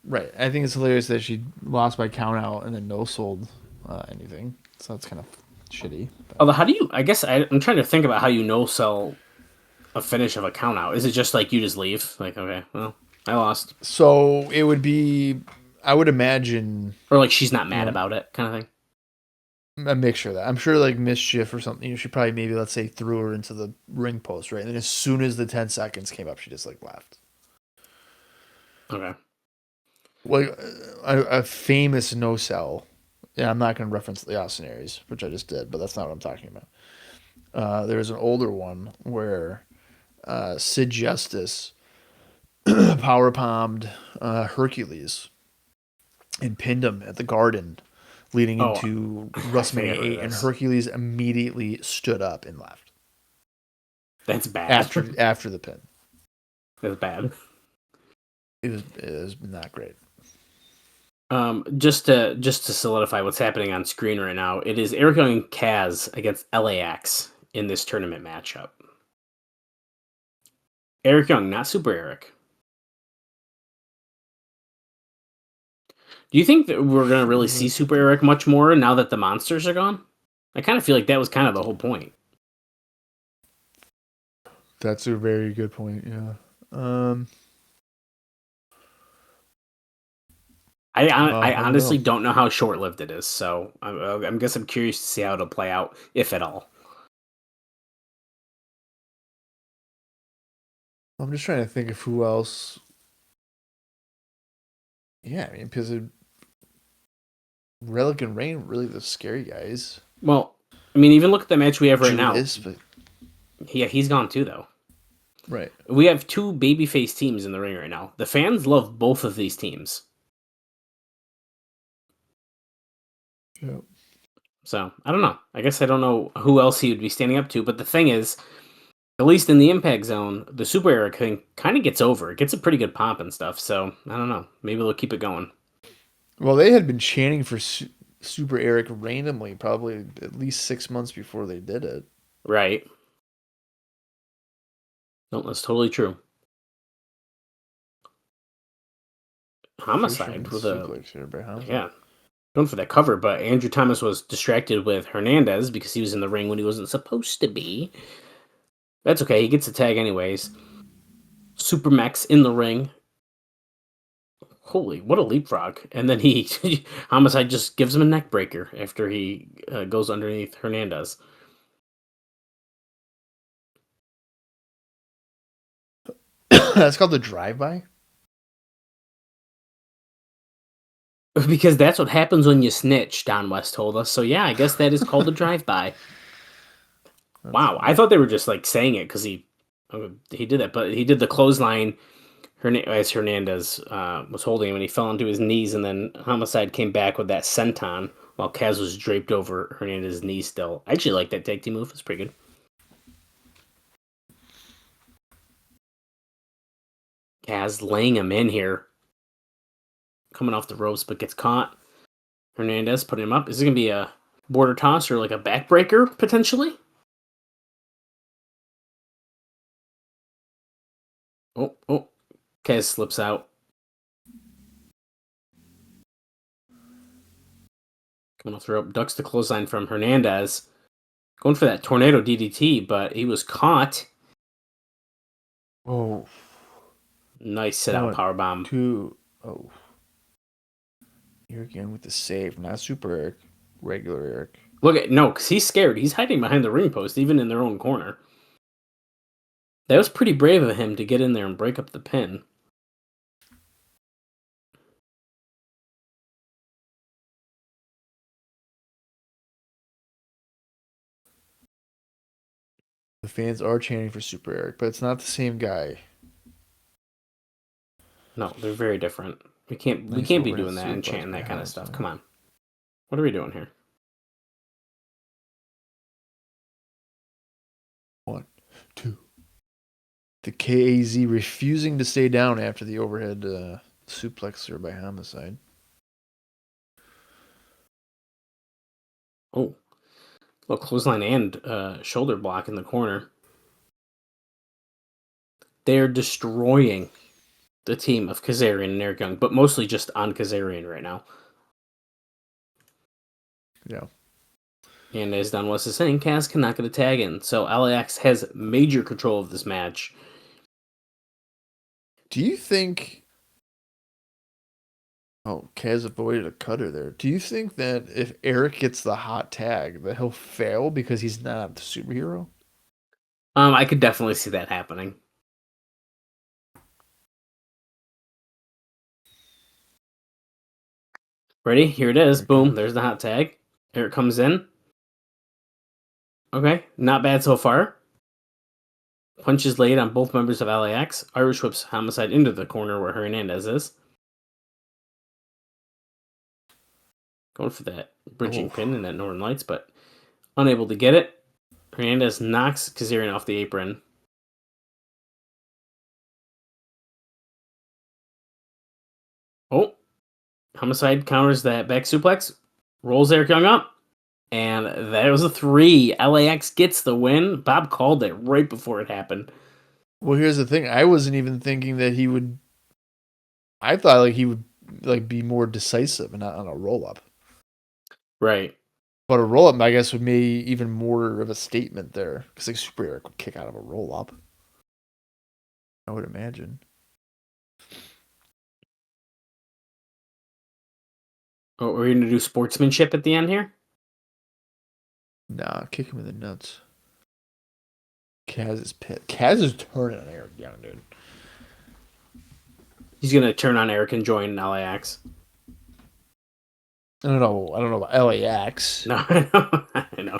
Right. I think it's hilarious that she lost by count out and then no sold anything. So that's kind of shitty. But.
Although, how do you... I guess I'm trying to think about how you no-sell a finish of a count out. Is it just like you just leave? Like, okay, well, I lost.
So it would be... I would imagine...
Or like she's not mad about it kind of thing.
A mixture of that. I'm sure like Mischief or something. She probably maybe, let's say, threw her into the ring post, right? And then as soon as the 10 seconds came up, she just like left.
Okay.
Well, a famous no-sell. Yeah, I'm not going to reference the Austin Aries, which I just did, but that's not what I'm talking about. There was an older one where Sid Justice power palmed Hercules and pinned him at the Garden leading into WrestleMania 8, and Hercules immediately stood up and left.
That's bad.
After the pin.
That's bad.
It was not great.
Just to solidify what's happening on screen right now, it is Eric Young Kaz against LAX in this tournament matchup. Eric Young, not Super Eric. Do you think that we're going to really see Super Eric much more now that the monsters are gone? I kind of feel like that was kind of the whole point.
That's a very good point, yeah.
I honestly don't know how short-lived it is, so I guess I'm curious to see how it'll play out, if at all.
I'm just trying to think of who else. Yeah, I mean, because Relic and Rain were really the scary guys.
Well, I mean, even look at the match we have right now.
But...
Yeah, he's gone too, though.
Right.
We have two babyface teams in the ring right now. The fans love both of these teams.
Yep.
So, I don't know. I guess I don't know who else he would be standing up to, but the thing is, at least in the Impact Zone, the Super Eric thing kind of gets over. It gets a pretty good pop and stuff, so I don't know. Maybe they'll keep it going.
Well, they had been chanting for Super Eric randomly, probably at least 6 months before they did it.
Right. No, that's totally true. Homicide with a
suplex here by Homicide.
yeah, going for that cover, but Andrew Thomas was distracted with Hernandez because he was in the ring when he wasn't supposed to be. That's okay. He gets a tag anyways. Supermax in the ring. Holy, what a leapfrog. And then Homicide just gives him a neck breaker after he goes underneath Hernandez.
That's called the drive-by?
Because that's what happens when you snitch, Don West told us. So yeah, I guess that is called a drive-by. Wow, I thought they were just like saying it because he did that, but he did the clothesline as Hernandez was holding him, and he fell onto his knees, and then Homicide came back with that senton while Kaz was draped over Hernandez's knees still. I actually like that tag team move. It's pretty good. Kaz laying him in here. Coming off the ropes, but gets caught. Hernandez putting him up. Is it going to be a border toss or like a backbreaker, potentially? Oh. Kaz slips out. Coming off the rope. Ducks the clothesline from Hernandez. Going for that tornado DDT, but he was caught.
Oh.
Nice sit-out powerbomb.
2. Oh. Eric Young with the save. Not Super Eric. Regular Eric.
No, because he's scared. He's hiding behind the ring post, even in their own corner. That was pretty brave of him to get in there and break up the pin.
The fans are chanting for Super Eric, but it's not the same guy.
No, they're very different. We can't be doing that and chanting that kind of stuff. Come on. What are we doing here?
1, 2. The KAZ refusing to stay down after the overhead suplexer by Homicide.
Oh. Well, clothesline and shoulder block in the corner. They're destroying the team of Kazarian and Eric Young, but mostly just on Kazarian right now.
Yeah.
And as Don West is saying, Kaz cannot get a tag in. So LAX has major control of this match.
Do you think... Oh, Kaz avoided a cutter there. Do you think that if Eric gets the hot tag, that he'll fail because he's not the superhero?
I could definitely see that happening. Ready? Here it is. Boom. There's the hot tag. Here it comes in. Okay. Not bad so far. Punches laid on both members of LAX. Irish whips Homicide into the corner where Hernandez is. Going for that bridging pin in that Northern Lights, but unable to get it. Hernandez knocks Kazarian off the apron. Oh. Homicide counters that back suplex. Rolls Eric Young up. And that was a 3. LAX gets the win. Bob called it right before it happened.
Well, here's the thing. I wasn't even thinking that he would... I thought like he would like be more decisive and not on a roll-up.
Right.
But a roll-up, I guess, would make even more of a statement there. Because like Super Eric would kick out of a roll-up. I would imagine.
Oh, we're going to do sportsmanship at the end here?
Nah, kick him in the nuts. Kaz is pissed. Kaz is turning on Eric Young, dude.
He's going to turn on Eric and join LAX.
I don't know about LAX.
No, I know.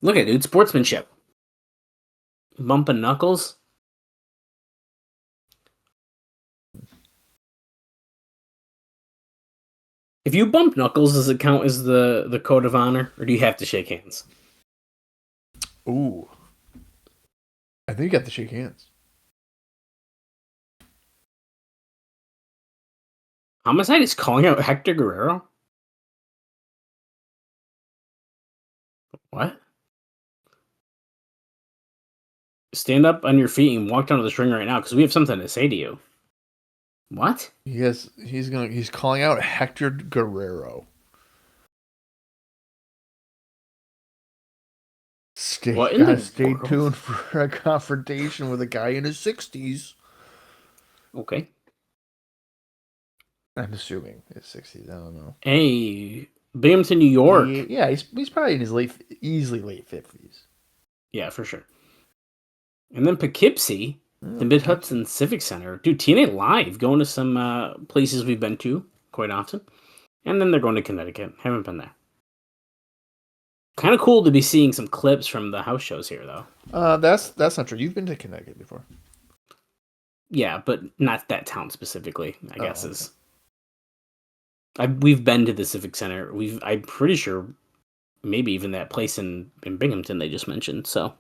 Look at it, dude. Sportsmanship. Bumping knuckles. If you bump knuckles, does it count as the code of honor, or do you have to shake hands?
Ooh. I think you have to shake hands.
Homicide is calling out Hector Guerrero? What? Stand up on your feet and walk down to the ring right now, because we have something to say to you. What?
He's calling out Hector Guerrero.
What in the
Stay
world?
tuned for a confrontation with a guy in his 60s.
Okay.
I'm assuming his 60s. I don't know.
Hey, Binghamton, New York.
He's probably in his easily late 50s.
Yeah, for sure. And then Poughkeepsie, the Mid-Hudson Civic Center. Dude, TNA Live, going to some places we've been to quite often. And then they're going to Connecticut. Haven't been there. Kind of cool to be seeing some clips from the house shows here, though.
That's not true. You've been to Connecticut before.
Yeah, but not that town specifically, I guess
okay.
is. We've been to the Civic Center. I'm pretty sure maybe even that place in Binghamton they just mentioned. So.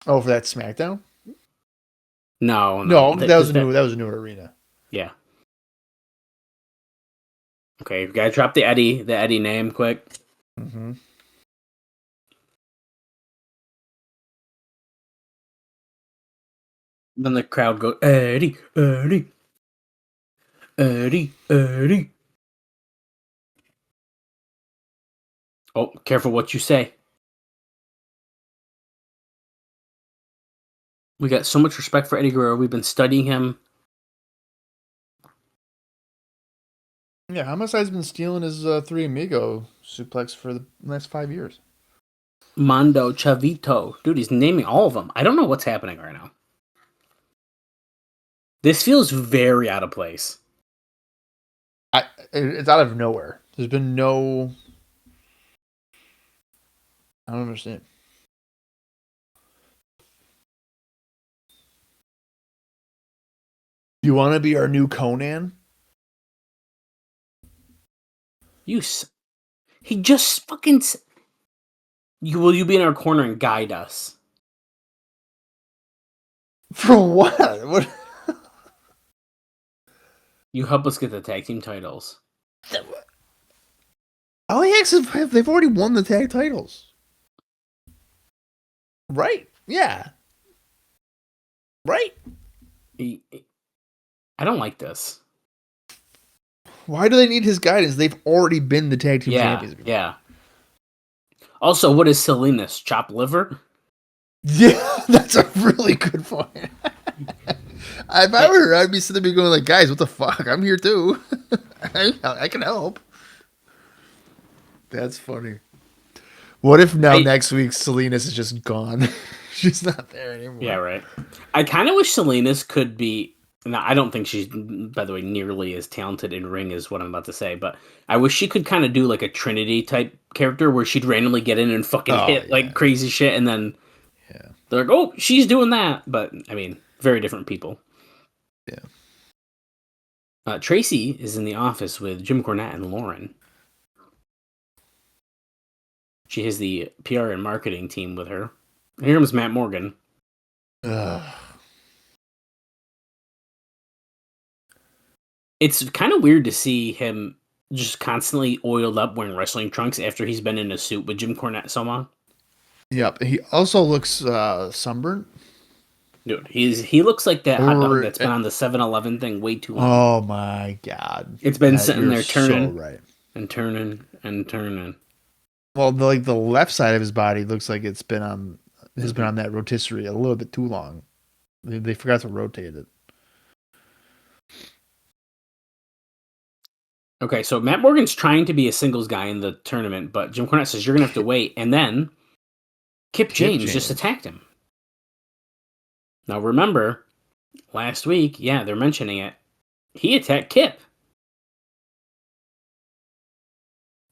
Oh, for that SmackDown?
No,
that was a new arena.
Yeah. Okay, we gotta drop the Eddie name quick.
Mm-hmm.
Then the crowd goes, Eddie, Eddie, Eddie, Eddie. Oh, careful what you say. We got so much respect for Eddie Guerrero. We've been studying him.
Yeah, Homicide's been stealing his Three Amigo suplex for the last 5 years.
Mondo Chavito. Dude, he's naming all of them. I don't know what's happening right now. This feels very out of place.
It's out of nowhere. There's been no... I don't understand. You want to be our new Conan?
He just fucking... Will you be in our corner and guide us?
For what? What?
You help us get the tag team titles.
LAX they've already won the tag titles. Right. Yeah. Right.
I don't like this.
Why do they need his guidance? They've already been the tag team champions before.
Yeah. Also, what is Salinas? Chopped liver?
Yeah, that's a really good point. If I were her, I'd be sitting there going like, guys, what the fuck? I'm here too. I can help. That's funny. What if next week Salinas is just gone? She's not there anymore.
Yeah, right. I kind of wish Salinas could be... Now, I don't think she's, by the way, nearly as talented in ring as what I'm about to say, but I wish she could kind of do like a Trinity type character where she'd randomly get in and fucking hit like crazy shit, and then they're like, oh, she's doing that. But, I mean, very different people.
Yeah.
Tracy is in the office with Jim Cornette and Lauren. She has the PR and marketing team with her. Here comes Matt Morgan. It's kind of weird to see him just constantly oiled up wearing wrestling trunks after he's been in a suit with Jim Cornette so long.
Yep. He also looks sunburnt.
Dude, he looks like that hot dog that's been on the 7-Eleven thing way too long.
Oh my god.
It's been sitting there turning
so right.
and turning and turning.
Well, the left side of his body looks like it's been on that rotisserie a little bit too long. They forgot to rotate it.
Okay, so Matt Morgan's trying to be a singles guy in the tournament, but Jim Cornette says you're going to have to wait. And then Kip James just attacked him. Now remember, last week, they're mentioning it, he attacked Kip.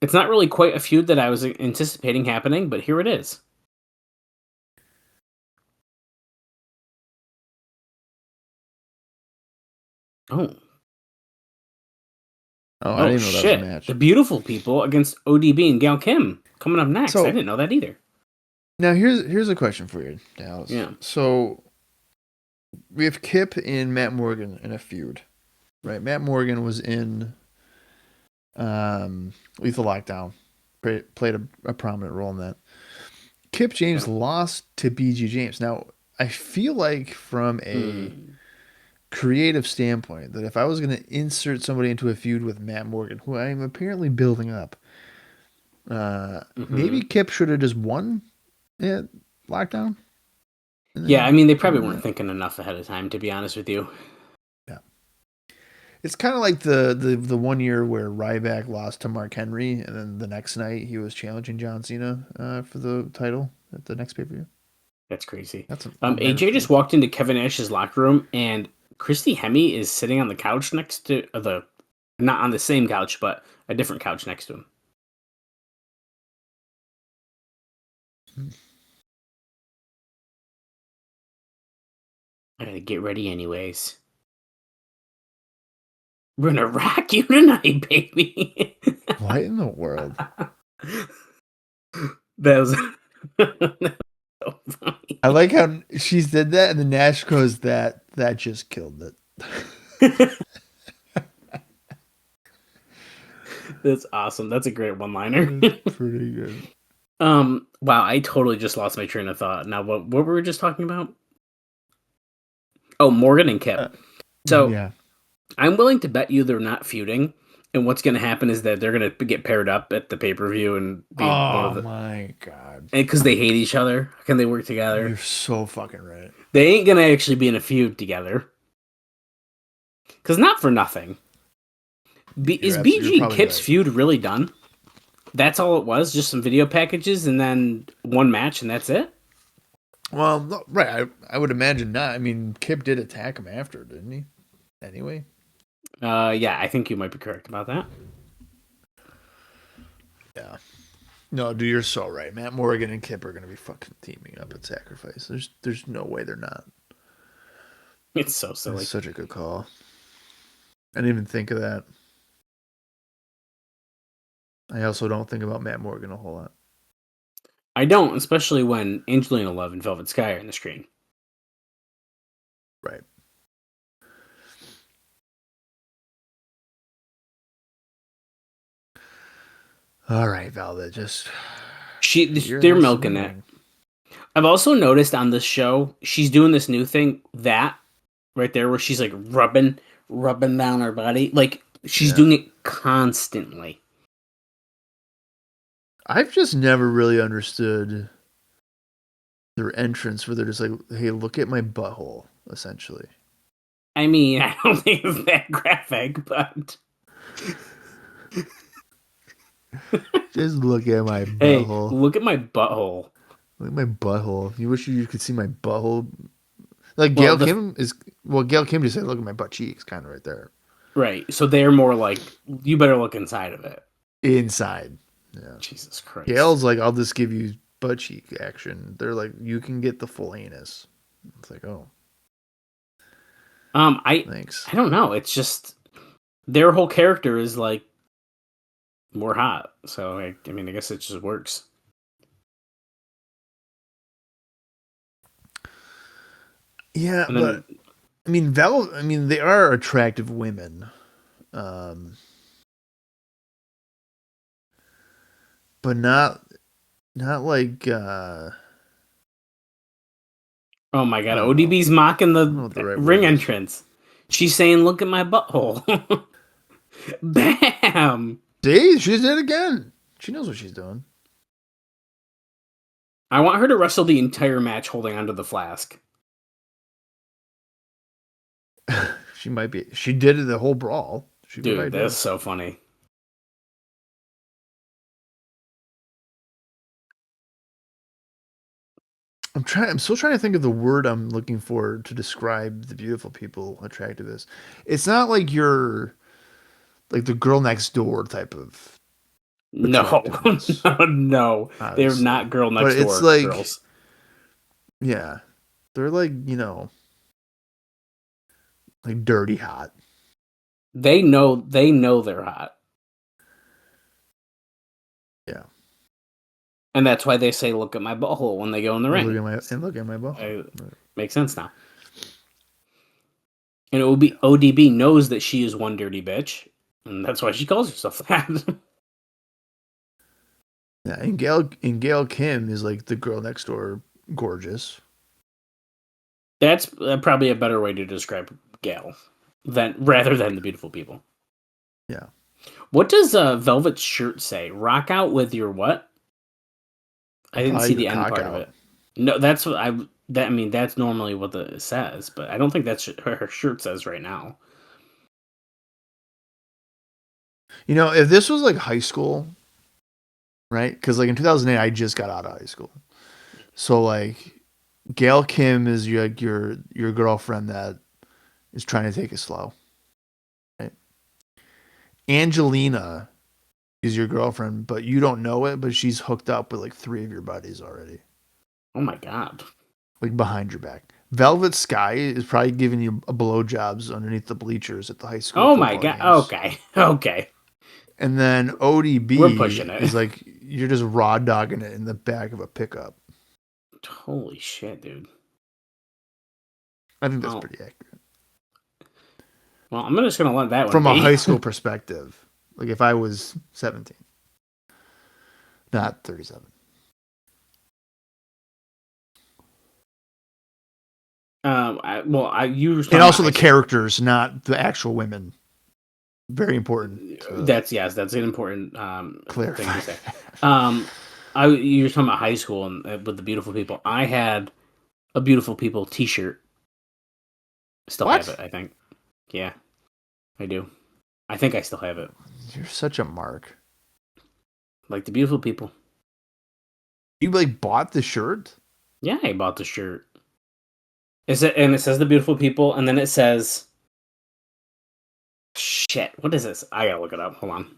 It's not really quite a feud that I was anticipating happening, but here it is. Oh,
I didn't know that was a match.
The Beautiful People against ODB and Gail Kim coming up next.
So,
I didn't know that either.
Now here's a question for you, Dallas.
Yeah.
So we have Kip and Matt Morgan in a feud, right? Matt Morgan was in Lethal Lockdown, played a prominent role in that. Kip James lost to BG James. Now I feel like from creative standpoint, that if I was going to insert somebody into a feud with Matt Morgan, who I am apparently building up, maybe Kip should have just won at Lockdown.
Yeah, I mean, they probably weren't thinking enough ahead of time, to be honest with you.
Yeah. It's kind of like the 1 year where Ryback lost to Mark Henry, and then the next night he was challenging John Cena for the title at the next pay-per-view.
That's crazy.
AJ
just walked into Kevin Nash's locker room, and Christy Hemme is sitting on the couch next to not on the same couch, but a different couch next to him. I gotta get ready anyways. We're gonna rock you tonight, baby.
What in the world?
That was so funny.
I like how she did that, and then Nash goes, that just killed it.
That's awesome. That's a great one-liner.
Pretty good.
Wow, I totally just lost my train of thought. Now, what were we just talking about? Oh, Morgan and Kip. So,
yeah.
I'm willing to bet you they're not feuding, and what's going to happen is that they're going to get paired up at the pay-per-view and be
my God.
And because they hate each other, can they work together?
You're so fucking right.
They ain't going to actually be in a feud together. Because not for nothing. Is BG and Kip's feud really done? That's all it was? Just some video packages and then one match and that's it?
Well, no, right. I would imagine not. I mean, Kip did attack him after, didn't he? Anyway.
Yeah, I think you might be correct about that.
Yeah. No, dude, you're so right. Matt Morgan and Kip are going to be fucking teaming up at Sacrifice. There's no way they're not.
It's so silly.
It's such a good call. I didn't even think of that. I also don't think about Matt Morgan a whole lot.
I don't, especially when Angelina Love and Velvet Sky are on the screen.
Right. All right, Velvet,
they're milking it. I've also noticed on this show, she's doing this new thing, that right there, where she's like rubbing down her body. Like, she's doing it constantly.
I've just never really understood their entrance where they're just like, hey, look at my butthole, essentially.
I mean, I don't think it's that graphic, but...
Just look at my butthole.
Hey, look at my butthole.
Look at my butthole. You wish you could see my butthole. Like, Gail Kim just said, look at my butt cheeks, kind of right there.
Right. So they're more like, you better look inside of it.
Inside. Yeah.
Jesus Christ.
Gail's like, I'll just give you butt cheek action. They're like, you can get the full anus. It's like, oh. Thanks.
I don't know. It's just their whole character is like more hot. So I mean, I guess it just works.
Yeah, but I mean, they are attractive women. But not like
oh my God, ODB's mocking the ring entrance. She's saying, look at my butthole. Bam!
See, she did it again. She knows what she's doing.
I want her to wrestle the entire match holding onto the flask.
She might be. She did it the whole brawl.
Dude, that's so funny.
I'm still trying to think of the word I'm looking for to describe the beautiful people attractive as. It's not like you're like the girl next door type of.
No, no, they're not girl next door. But it's like, girls.
Yeah, they're like, like dirty hot.
They know they're hot.
Yeah. And
that's why they say, look at my butthole when they go in the ring.
Look at my butthole.
Makes sense now. And ODB knows that she is one dirty bitch, and that's why she calls herself that.
Yeah, and Gail Kim is like the girl next door, gorgeous.
That's probably a better way to describe Gail rather than the beautiful people.
Yeah.
What does Velvet's shirt say? Rock out with your what? I didn't see the end part of it. No, that's what that's normally what it says, but I don't think that's her shirt says right now.
You know, if this was like high school, right? Because like in 2008, I just got out of high school, so like Gail Kim is your girlfriend that is trying to take it slow, right? Angelina is your girlfriend, but you don't know it, but she's hooked up with like 3 of your buddies already.
Oh my god!
Like behind your back. Velvet Sky is probably giving you a blowjobs underneath the bleachers at the high school.
Oh my god!
Games.
Okay.
And then ODB
We're pushing it.
is like you're just raw dogging it in the back of a pickup.
Holy shit, dude!
I think that's pretty accurate.
Well, I'm just gonna let that one
from
be.
a high school perspective. Like if I was 17, not 37.
And
also the characters, not the actual women. Very important.
That's an important thing to say. You were talking about high school and with the beautiful people. I had a beautiful people T-shirt. Still have it, I think. Yeah, I do. I think I still have it.
You're such a mark.
Like the beautiful people.
You like bought the shirt?
Yeah, I bought the shirt. It says the beautiful people, and then it says, shit, what is this? I gotta look it up. Hold on.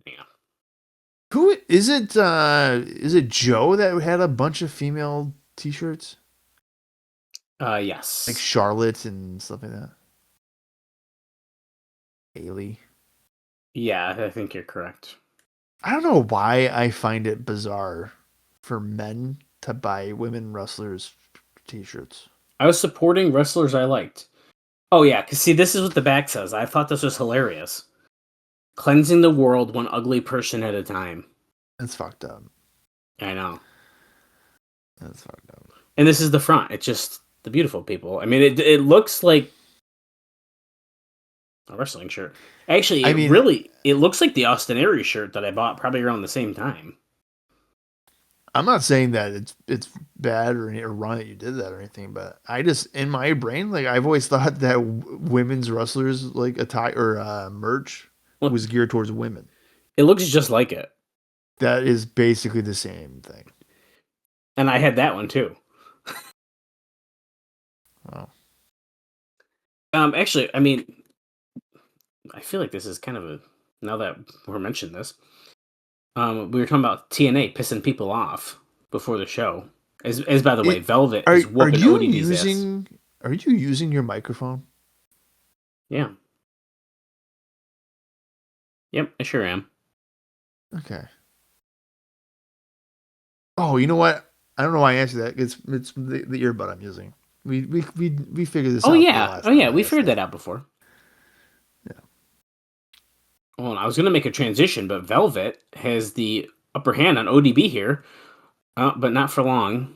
Yeah.
Who is it? Is it Joe that had a bunch of female T-shirts?
Yes.
Like Charlotte and stuff like that. Haley.
Yeah, I think you're correct.
I don't know why I find it bizarre for men to buy women wrestlers T-shirts.
I was supporting wrestlers I liked. Oh yeah, because see, this is what the back says. I thought this was hilarious. Cleansing the world one ugly person at a time.
That's fucked up.
I know.
That's fucked up.
And this is the front. It's just the beautiful people. I mean, it looks like a wrestling shirt. Actually, it looks like the Austin Aries shirt that I bought probably around the same time.
I'm not saying that it's bad or wrong that you did that or anything, but I just in my brain, like I've always thought that women's wrestlers like attire or merch was geared towards women.
It looks just like it.
That is basically the same thing.
And I had that one too.
Wow.
Actually, I mean, I feel like this is kind of a now that we're mentioning this. We were talking about TNA pissing people off before the show. As by the way, Velvet is whooping ODB's ass.
Are you using your microphone?
Yeah. Yep, I sure am.
Okay. Oh, you know what? I don't know why I answered that. It's the earbud I'm using. We figured this out.
We figured that out before.
Yeah.
Well, I was going to make a transition, but Velvet has the upper hand on ODB here, but not for long.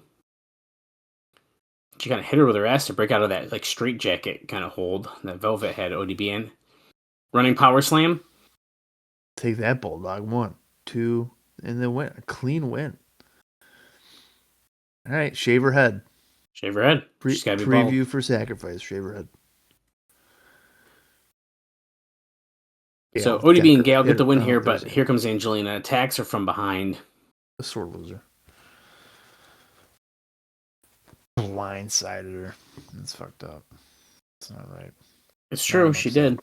She kind of hit her with her ass to break out of that like straight jacket kind of hold that Velvet had ODB in. Running power slam.
Take that, Bulldog. 1, 2, and then win. A clean win. All right, shave her head.
Shave her head. She's gotta be
preview
bald.
for Sacrifice. Shave her head.
So ODB and Gail get the win here, but here comes Angelina. Attacks her from behind.
A sore loser. Blindsided her. That's fucked up. It's not right.
It's true. She did.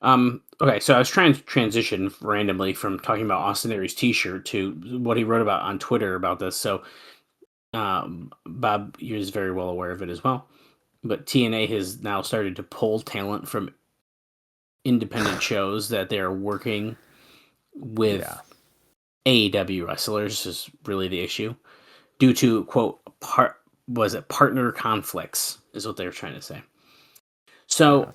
Okay, so I was trying to transition randomly from talking about Austin Aries' T-shirt to what he wrote about on Twitter about this. So, Bob, you're very well aware of it as well. But TNA has now started to pull talent from independent shows that they're working with AEW wrestlers is really the issue, due to quote partner conflicts is what they're trying to say. So,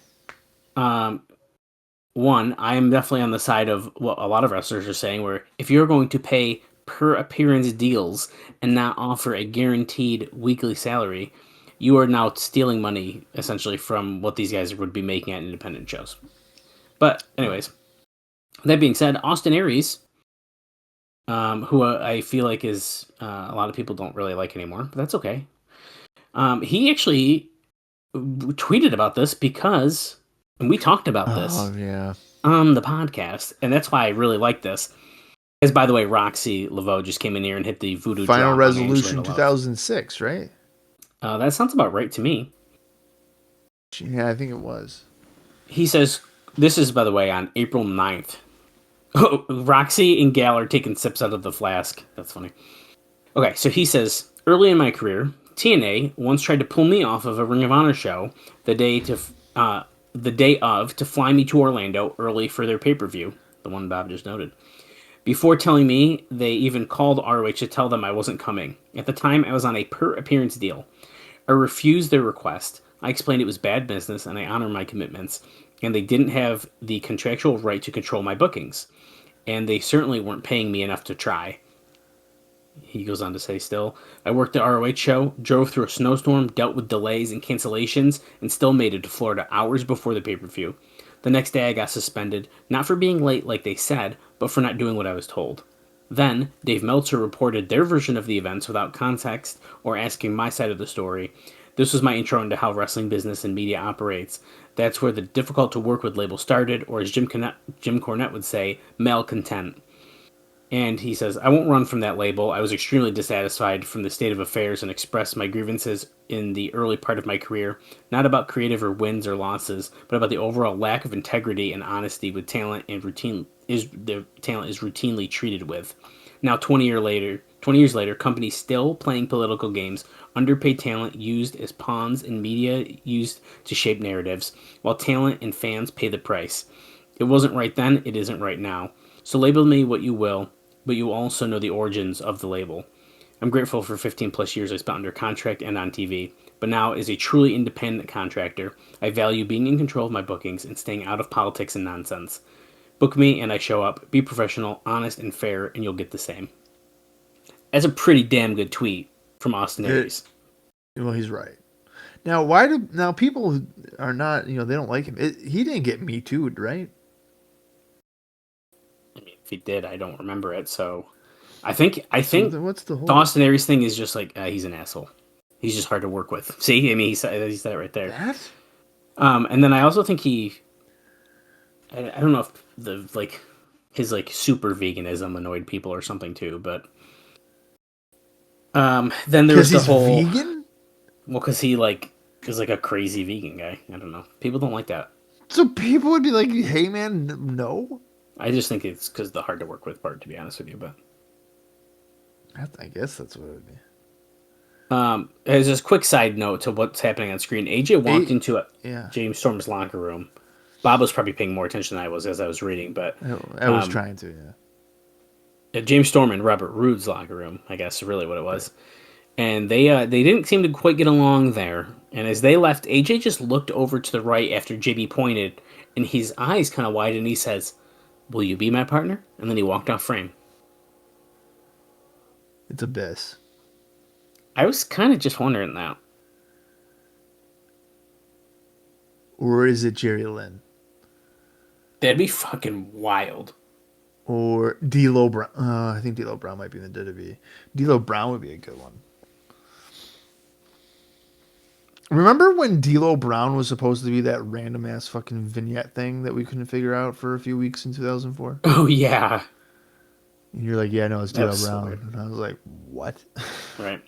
one, I am definitely on the side of what a lot of wrestlers are saying, where if you're going to pay per appearance deals and not offer a guaranteed weekly salary, you are now stealing money essentially from what these guys would be making at independent shows. But anyways, that being said, Austin Aries, who I feel like is a lot of people don't really like anymore, but that's okay. He actually tweeted about this because, and we talked about this on the podcast, and that's why I really like this. As by the way, Roxy Laveau just came in here and hit the voodoo
Final
drop
Resolution 2006, right?
That sounds about right to me.
Yeah, I think it was.
He says, this is, by the way, on April 9th. Roxy and Gal are taking sips out of the flask. That's funny. Okay, so he says, early in my career, TNA once tried to pull me off of a Ring of Honor show the day of to fly me to Orlando early for their pay-per-view, the one Bob just noted. Before telling me, they even called ROH to tell them I wasn't coming. At the time, I was on a per-appearance deal. I refused their request. I explained it was bad business and I honor my commitments, and they didn't have the contractual right to control my bookings. And they certainly weren't paying me enough to try. He goes on to say still, I worked the ROH show, drove through a snowstorm, dealt with delays and cancellations, and still made it to Florida hours before the pay-per-view. The next day I got suspended, not for being late like they said, but for not doing what I was told. Then, Dave Meltzer reported their version of the events without context or asking my side of the story. This was my intro into how wrestling business and media operates. That's where the difficult to work with label started, or as Jim Cornette would say, malcontent. And he says, I won't run from that label. I was extremely dissatisfied from the state of affairs and expressed my grievances in the early part of my career, not about creative or wins or losses, but about the overall lack of integrity and honesty with talent and the talent is routinely treated with. Now, 20 years later, companies still playing political games, underpaid talent used as pawns and media used to shape narratives, while talent and fans pay the price. It wasn't right then, it isn't right now. So label me what you will, but you also know the origins of the label. I'm grateful for 15 plus years I spent under contract and on TV, but now as a truly independent contractor, I value being in control of my bookings and staying out of politics and nonsense. Book me and I show up, be professional, honest, and fair, and you'll get the same. That's a pretty damn good tweet from Austin Aries.
Well, he's right. Now, people are not, they don't like him. He didn't get Me Too'd, right?
I mean, if he did, I don't remember it. So, I think
what's the whole
Austin Aries thing is just like he's an asshole. He's just hard to work with. See, I mean, he said it right there.
That?
And then I also think I don't know if his super veganism annoyed people or something too, but then there was the whole
vegan.
Well, because he is a crazy vegan guy. I don't know. People don't like that.
So people would be like, "Hey, man, no."
I just think it's because the hard to work with part, to be honest with you. But
I guess that's what it would be.
As a quick side note to what's happening on screen, AJ walked into James Storm's locker room. Bob was probably paying more attention than I was as I was reading, but
I was trying to.
James Storm and Robert Roode's locker room, I guess, is really what it was. And they didn't seem to quite get along there. And as they left, AJ just looked over to the right after JB pointed, and his eyes kind of widened, and he says, "Will you be my partner?" And then he walked off frame.
It's Abyss.
I was kind of just wondering that.
Or is it Jerry Lynn?
That'd be fucking wild.
Or D'Lo Brown. I think D'Lo Brown might be in the WWE. D'Lo Brown would be a good one. Remember when D'Lo Brown was supposed to be that random ass fucking vignette thing that we couldn't figure out for a few weeks in 2004?
Oh, yeah.
And you're like, yeah, no, it's D'Lo
so
Brown.
weird.
And I was like, what?
Right.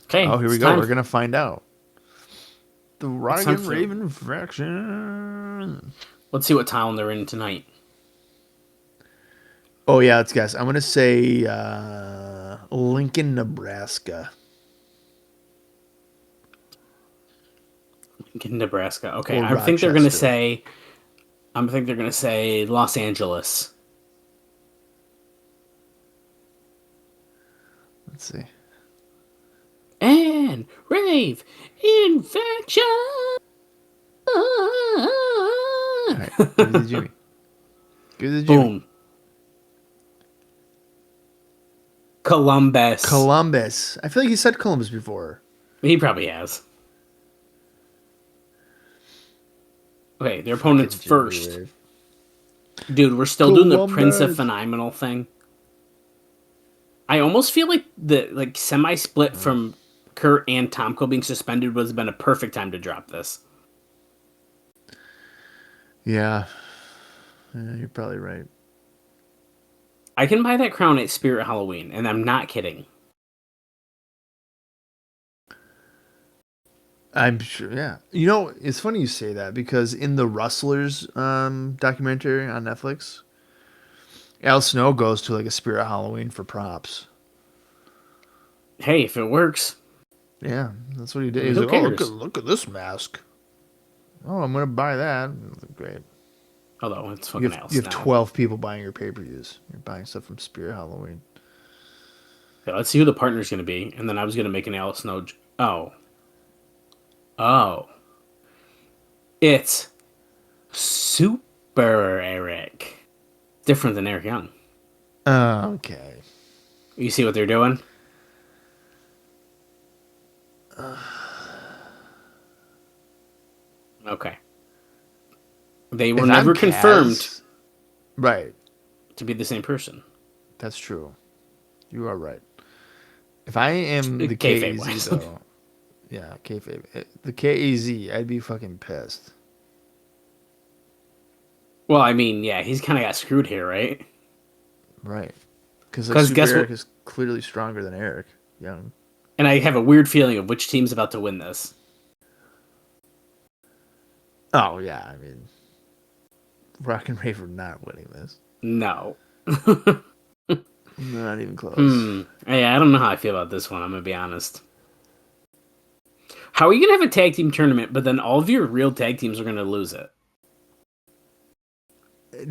Okay.
Oh, here we go.
Time.
We're going to find out. The
time
Ryan
for-
Raven faction.
Let's see what town they're in tonight.
Oh, yeah, let's guess. I'm going to say Lincoln, Nebraska.
Lincoln, Nebraska. Okay,
Or
I think they're going to
Rochester.
say Los Angeles.
Let's see.
And Rave Infection.
All right, give it to Jimmy. Give it to Jimmy.
Boom. Columbus.
Columbus. I feel like he said Columbus before.
He probably has. Okay, their opponent's first.
Rave.
Dude, we're still doing the Prince of
Columbus.
Phenomenal thing. I almost feel like the semi-split from Kurt and Tomko being suspended would have been a perfect time to drop this.
Yeah. You're probably right.
I can buy that crown at Spirit Halloween, and I'm not kidding.
I'm sure, yeah. You know, it's funny you say that because in the Rustlers documentary on Netflix, Al Snow goes to like a Spirit Halloween for props.
Hey, if it works.
Yeah, that's what he did.
Who
He's like,
cares?
look at this mask. Oh, I'm going to buy that. Great.
Although, it's fucking Al
You have
Snow.
12 people buying your pay-per-views. You're buying stuff from Spirit Halloween.
Okay, let's see who the partner's going to be, and then I was going to make an Al Snow... Oh. It's Super Eric. Different than Eric Young.
Okay.
You see what they're doing? Okay. They were
If
never
I'm
confirmed
Kaz- Right.
to be the same person.
That's true. You are right. If I am the
Kayfabe
KAZ,
wise.
though, yeah, kayfabe. The KAZ, I'd be fucking pissed.
Well, I mean, yeah, he's kind of got screwed here, right?
Right. Because
Guess
Super
what-
Eric is clearly stronger than Eric Young.
And I have a weird feeling of which team's about to win this.
Oh, yeah, I mean, Rock and Rave are not winning this.
No.
Not even close.
Yeah, I don't know how I feel about this one, I'm going to be honest. How are you going to have a tag team tournament, but then all of your real tag teams are going to lose it?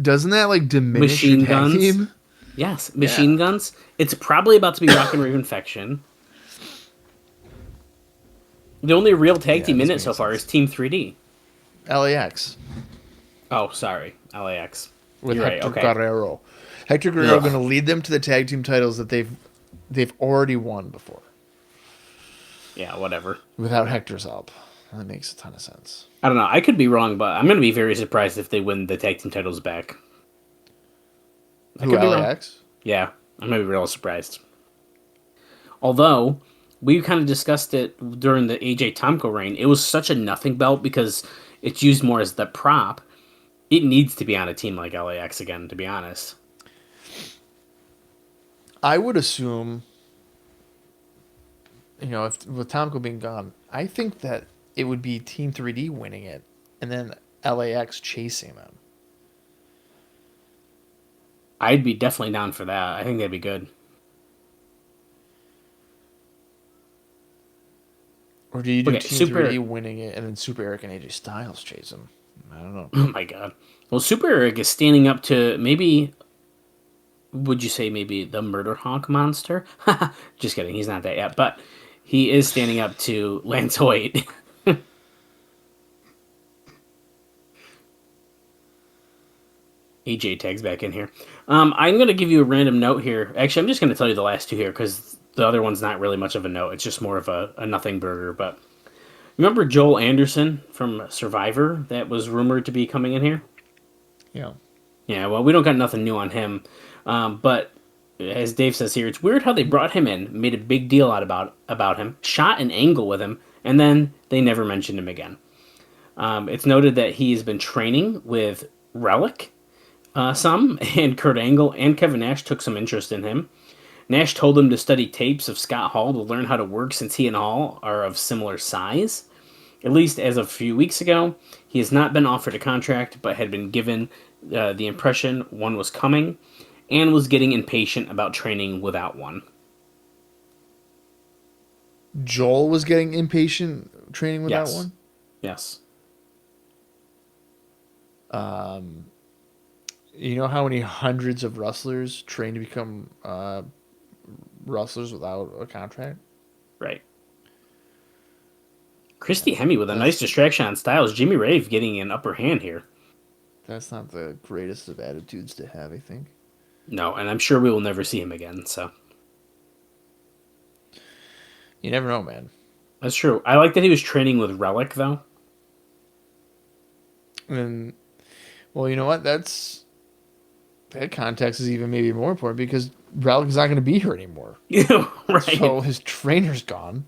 Doesn't that, like, diminish
Machine
your tag
guns?
team?
Yes, Machine Guns. It's probably about to be Rock and Rave Infection. The only real tag team in
this
it so
makes
far
sense.
is Team 3D.
LAX.
Oh, sorry. LAX.
With
You're right,
Hector
okay.
Guerrero. Hector Guerrero
Ugh.
going to lead them to the tag team titles that they've already won before.
Yeah, whatever.
Without Hector's help. That makes a ton of sense.
I don't know. I could be wrong, but I'm going to be very surprised if they win the tag team titles back. I
Who,
could be wrong.
LAX?
Yeah, I'm going to be real surprised. Although, we kind of discussed it during the AJ Tomko reign. It was such a nothing belt because it's used more as the prop. It needs to be on a team like LAX again, to be honest.
I would assume, if with Tomko being gone, I think that it would be Team 3D winning it, and then LAX chasing them.
I'd be definitely down for that. I think that'd be good.
Or do you do
Okay,
Team
Super-
3D winning it, and then Super Eric and AJ Styles chase them? I don't know.
Oh my god. Well, Super Eric is standing up to maybe... Would you say maybe the Murder Hawk monster? Just kidding, he's not that yet. But he is standing up to Lance Hoyt. AJ tags back in here. I'm going to give you a random note here. Actually, I'm just going to tell you the last two here because the other one's not really much of a note. It's just more of a nothing burger. But remember Joel Anderson from Survivor that was rumored to be coming in here?
Yeah.
Yeah, well, we don't got nothing new on him. But as Dave says here, it's weird how they brought him in, made a big deal out about him, shot an angle with him, and then they never mentioned him again. It's noted that he has been training with Relic some, and Kurt Angle and Kevin Nash took some interest in him. Nash told him to study tapes of Scott Hall to learn how to work since he and Hall are of similar size. At least as of a few weeks ago, he has not been offered a contract, but had been given the impression one was coming, and was getting impatient about training without one.
Joel was getting impatient training without
Yes.
one?
Yes.
You know how many hundreds of wrestlers train to become wrestlers without a contract?
Right. Christy Hemme with a nice distraction on Styles. Jimmy Rave getting an upper hand here.
That's not the greatest of attitudes to have, I think.
No, and I'm sure we will never see him again, so.
You never know, man.
That's true. I like that he was training with Relic, though.
And, well, you know what? That context is even maybe more important because Relic's not going to be here anymore.
Right.
So his trainer's gone.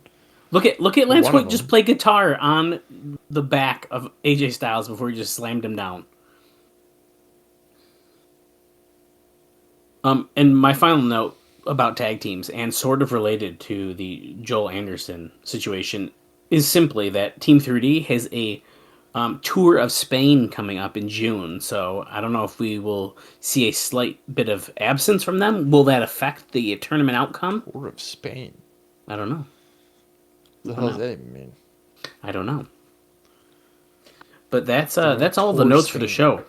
Look at Lance Hoyt just play guitar on the back of AJ Styles before he just slammed him down. And my final note about tag teams, and sort of related to the Joel Anderson situation, is simply that Team 3D has a tour of Spain coming up in June. So I don't know if we will see a slight bit of absence from them. Will that affect the tournament outcome?
Tour of Spain.
I don't know.
What the hell does that even mean?
I don't know. But that's all the notes for the show.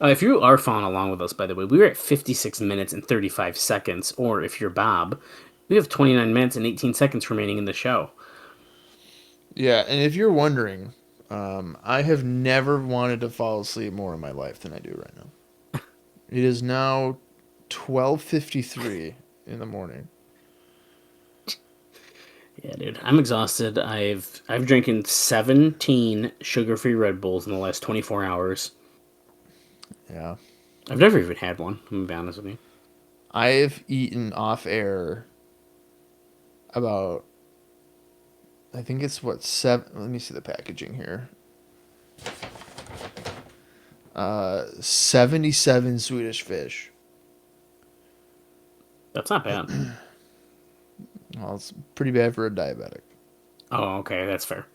If you are following along with us, by the way, we were at 56 minutes and 35 seconds. Or if you're Bob, we have 29 minutes and 18 seconds remaining in the show.
Yeah, and if you're wondering, I have never wanted to fall asleep more in my life than I do right now. It is now 12:53 in the morning.
Yeah, dude, I'm exhausted. I've drinking 17 sugar-free Red Bulls in the last 24 hours.
Yeah.
I've never even had one, I'm going to be honest with you.
I've eaten off air about, I think it's what, 7, let me see the packaging here. 77 Swedish fish.
That's not bad.
Well, it's pretty bad for a diabetic.
Oh, okay, that's fair.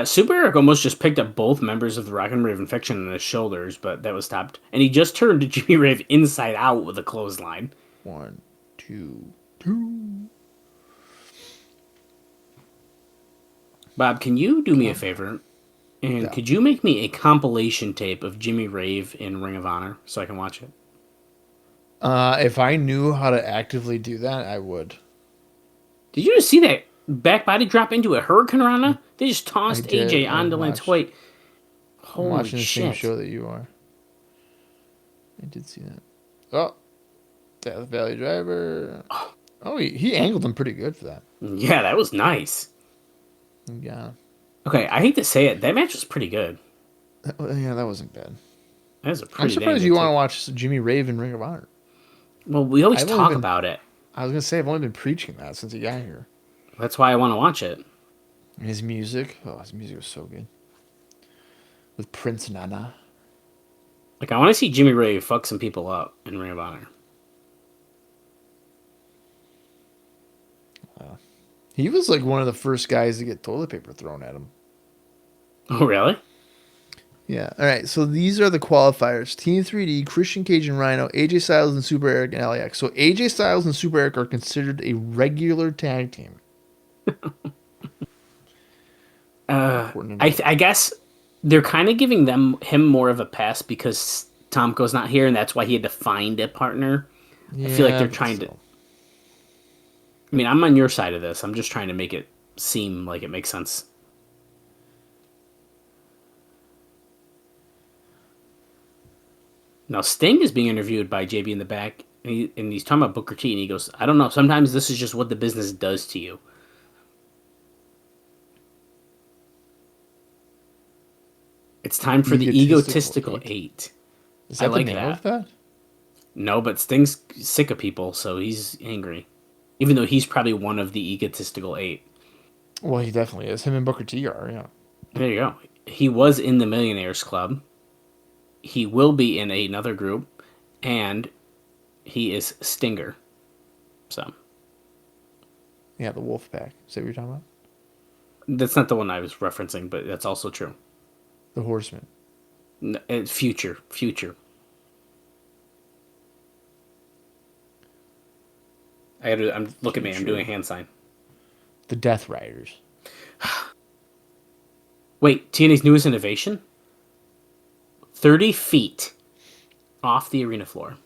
Super Eric almost just picked up both members of the Rock and Raven Fiction on his shoulders, but that was stopped. And he just turned Jimmy Rave inside out with a clothesline.
1, 2, 2.
Bob, can you do me a favor? And could you make me a compilation tape of Jimmy Rave in Ring of Honor so I can watch it?
If I knew how to actively do that, I would.
Did you just see that back body drop into a Hurricane Rana? They just tossed AJ onto Lance Hoyt. Holy
I'm watching the
shit.
same show that you are. I did see that. Oh, Death Valley Driver. Oh, he angled him pretty good for that.
Yeah, that was nice.
Yeah.
Okay, I hate to say it. That match was pretty good.
Yeah, that wasn't bad.
That was a pretty
I'm surprised you want to watch Jimmy Rave in Ring of Honor.
Well, we always talk about it.
I was going to say, I've only been preaching that since he got here.
That's why I want to watch it.
And his music. Oh, his music was so good. With Prince Nana.
Like, I want to see Jimmy Rave fuck some people up in Ring of Honor.
He was like one of the first guys to get toilet paper thrown at him.
Oh, really?
Yeah. All right. So these are the qualifiers. Team 3D, Christian Cage and Rhino, AJ Styles and Super Eric and LAX. So AJ Styles and Super Eric are considered a regular tag team.
I guess they're kind of giving him more of a pass because Tomko's not here, and that's why he had to find a partner. Yeah, I feel like they're trying to... I mean, I'm on your side of this. I'm just trying to make it seem like it makes sense. Now, Sting is being interviewed by JB in the back, and he's talking about Booker T, and he goes, I don't know, sometimes this is just what the business does to you. It's time for the Egotistical 8.
Is that the name of that?
No, but Sting's sick of people, so he's angry. Even though he's probably one of the Egotistical 8.
Well, he definitely is. Him and Booker T are, yeah.
There you go. He was in the Millionaires Club. He will be in another group. And he is Stinger. So.
Yeah, the Wolf Pack. Is that what you're talking about?
That's not the one I was referencing, but that's also true.
The Horseman.
No, Future. Look at me. I'm doing a hand sign.
The Death Riders.
Wait, TNA's newest innovation? 30 feet off the arena floor.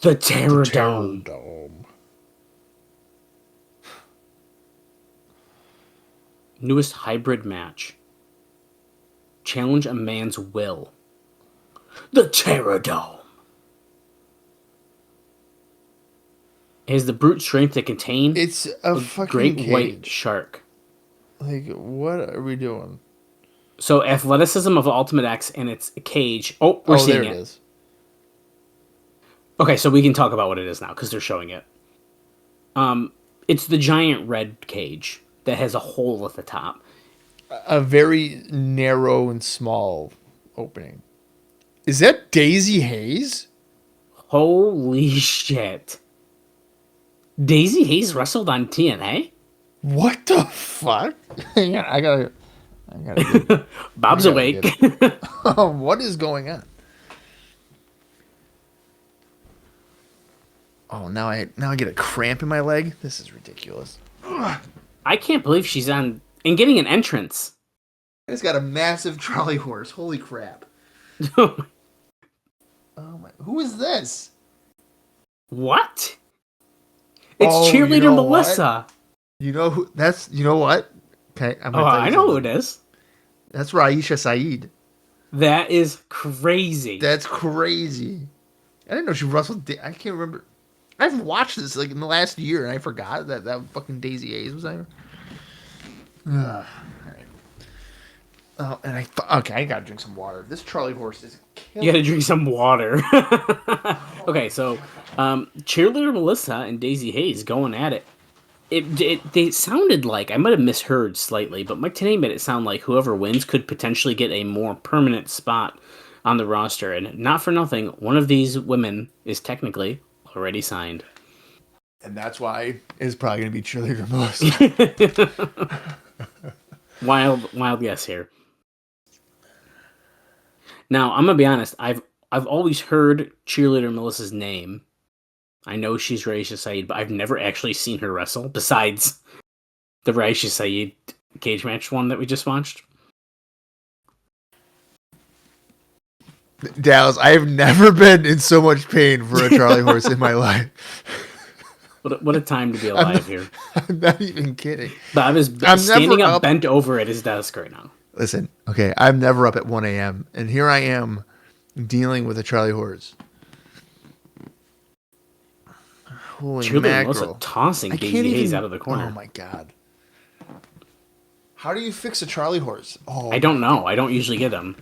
The Terror Dome. Newest hybrid match. Challenge a man's will. The Terror Dome. It has the brute strength to contain
It's a fucking
great
cage.
white shark.
Like, what are we doing?
So athleticism of Ultimate X, and it's a cage. Oh, we're seeing
there
it.
it is.
Okay, so we can talk about what it is now because they're showing it. It's the giant red cage that has a hole at the top.
A very narrow and small opening. Is that Daizee Haze?
Holy shit! Daizee Haze wrestled on TNA.
What the fuck? Hang on, I gotta get,
Bob's
I gotta
awake.
get what is going on? Oh, now I get a cramp in my leg. This is ridiculous.
I can't believe she's on and getting an entrance.
It's got a massive trolley horse. Holy crap! Oh my! Who is this?
What? It's
Oh,
cheerleader
you know
Melissa.
You know who? That's you know what? Okay, I'm
Oh,
gonna tell you
I know who
something.
it is.
That's Raisha Saeed.
That is crazy.
That's crazy. I didn't know she wrestled. I can't remember. I've watched this like in the last year, and I forgot that fucking Daizee Haze was there. All right. Oh, and okay, I gotta drink some water. This Charlie horse is killing.
You gotta drink some water. Okay, so cheerleader Melissa and Daizee Haze going at it. They sounded like, I might have misheard slightly, but Mike Tenay made it sound like whoever wins could potentially get a more permanent spot on the roster. And not for nothing, one of these women is technically already signed.
And that's why it's probably gonna be cheerleader Melissa.
Wild guess here. Now, I'm gonna be honest. I've always heard cheerleader Melissa's name. I know she's Raisha Saeed, but I've never actually seen her wrestle. Besides the Raisha Saeed cage match one that we just watched.
Dallas, I have never been in so much pain for a Charlie horse in my life.
What a time to be alive here.
I'm not even kidding.
But I'm standing up bent over at his desk right now.
Listen, okay, I'm never up at 1 a.m. and here I am dealing with a Charlie horse. Holy mackerel.
Melissa tossing Daizee Haze out of the corner.
Oh my god. How do you fix a Charlie horse? Oh,
I don't know. I don't usually get them.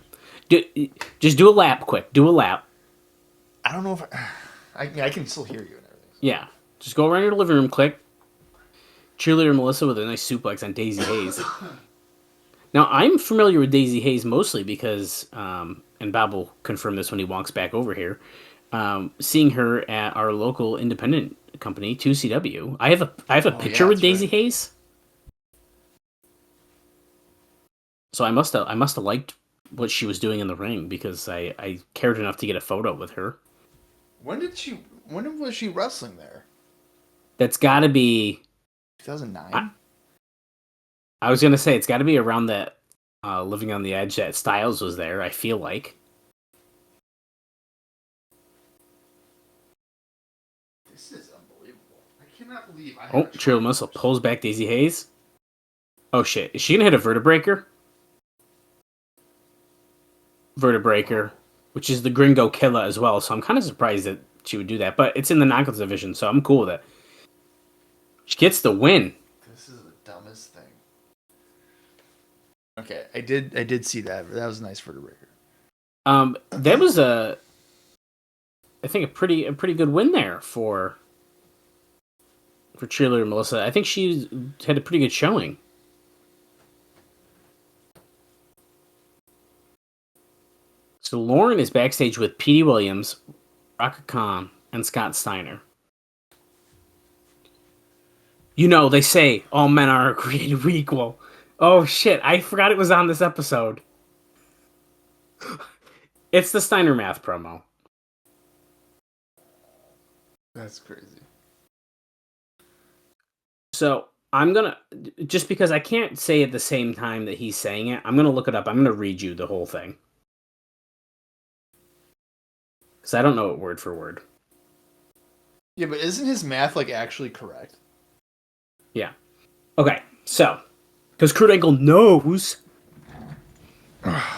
Just do a lap quick. Do a lap.
I don't know if I can still hear you and everything.
Yeah. Just go around your living room, click. Cheerleader Melissa with a nice suplex on Daizee Haze. Now, I'm familiar with Daizee Haze mostly because, and Bob will confirm this when he walks back over here, seeing her at our local independent company, 2CW. I have a picture with Daizee Haze. So I must have liked what she was doing in the ring because I cared enough to get a photo with her.
When was she wrestling there?
That's got to be
2009.
I was gonna say it's got to be around that Living on the Edge that Styles was there. I feel like.
This is unbelievable. I cannot believe I.
Cheerleader Melissa pulls back Daizee Haze. Oh shit! Is she gonna hit a vertebreaker? Vertebreaker, which is the Gringo Killer as well. So I'm kind of surprised that she would do that, but it's in the Knockouts division, so I'm cool with it. She gets the win.
This is the dumbest thing. Okay, I did see that. That was a nice vertebreaker.
That was I think a pretty good win there for cheerleader Melissa. I think she had a pretty good showing. So Lauren is backstage with Petey Williams, Raka Khan, and Scott Steiner. You know, they say all men are created equal. Oh shit, I forgot it was on this episode. It's the Steiner Math promo.
That's crazy.
So I'm gonna, just because I can't say at the same time that he's saying it, I'm gonna look it up. I'm gonna read you the whole thing. Because I don't know it word for word.
Yeah, but isn't his math like actually correct?
Yeah. Okay, so, because Kurt Angle knows,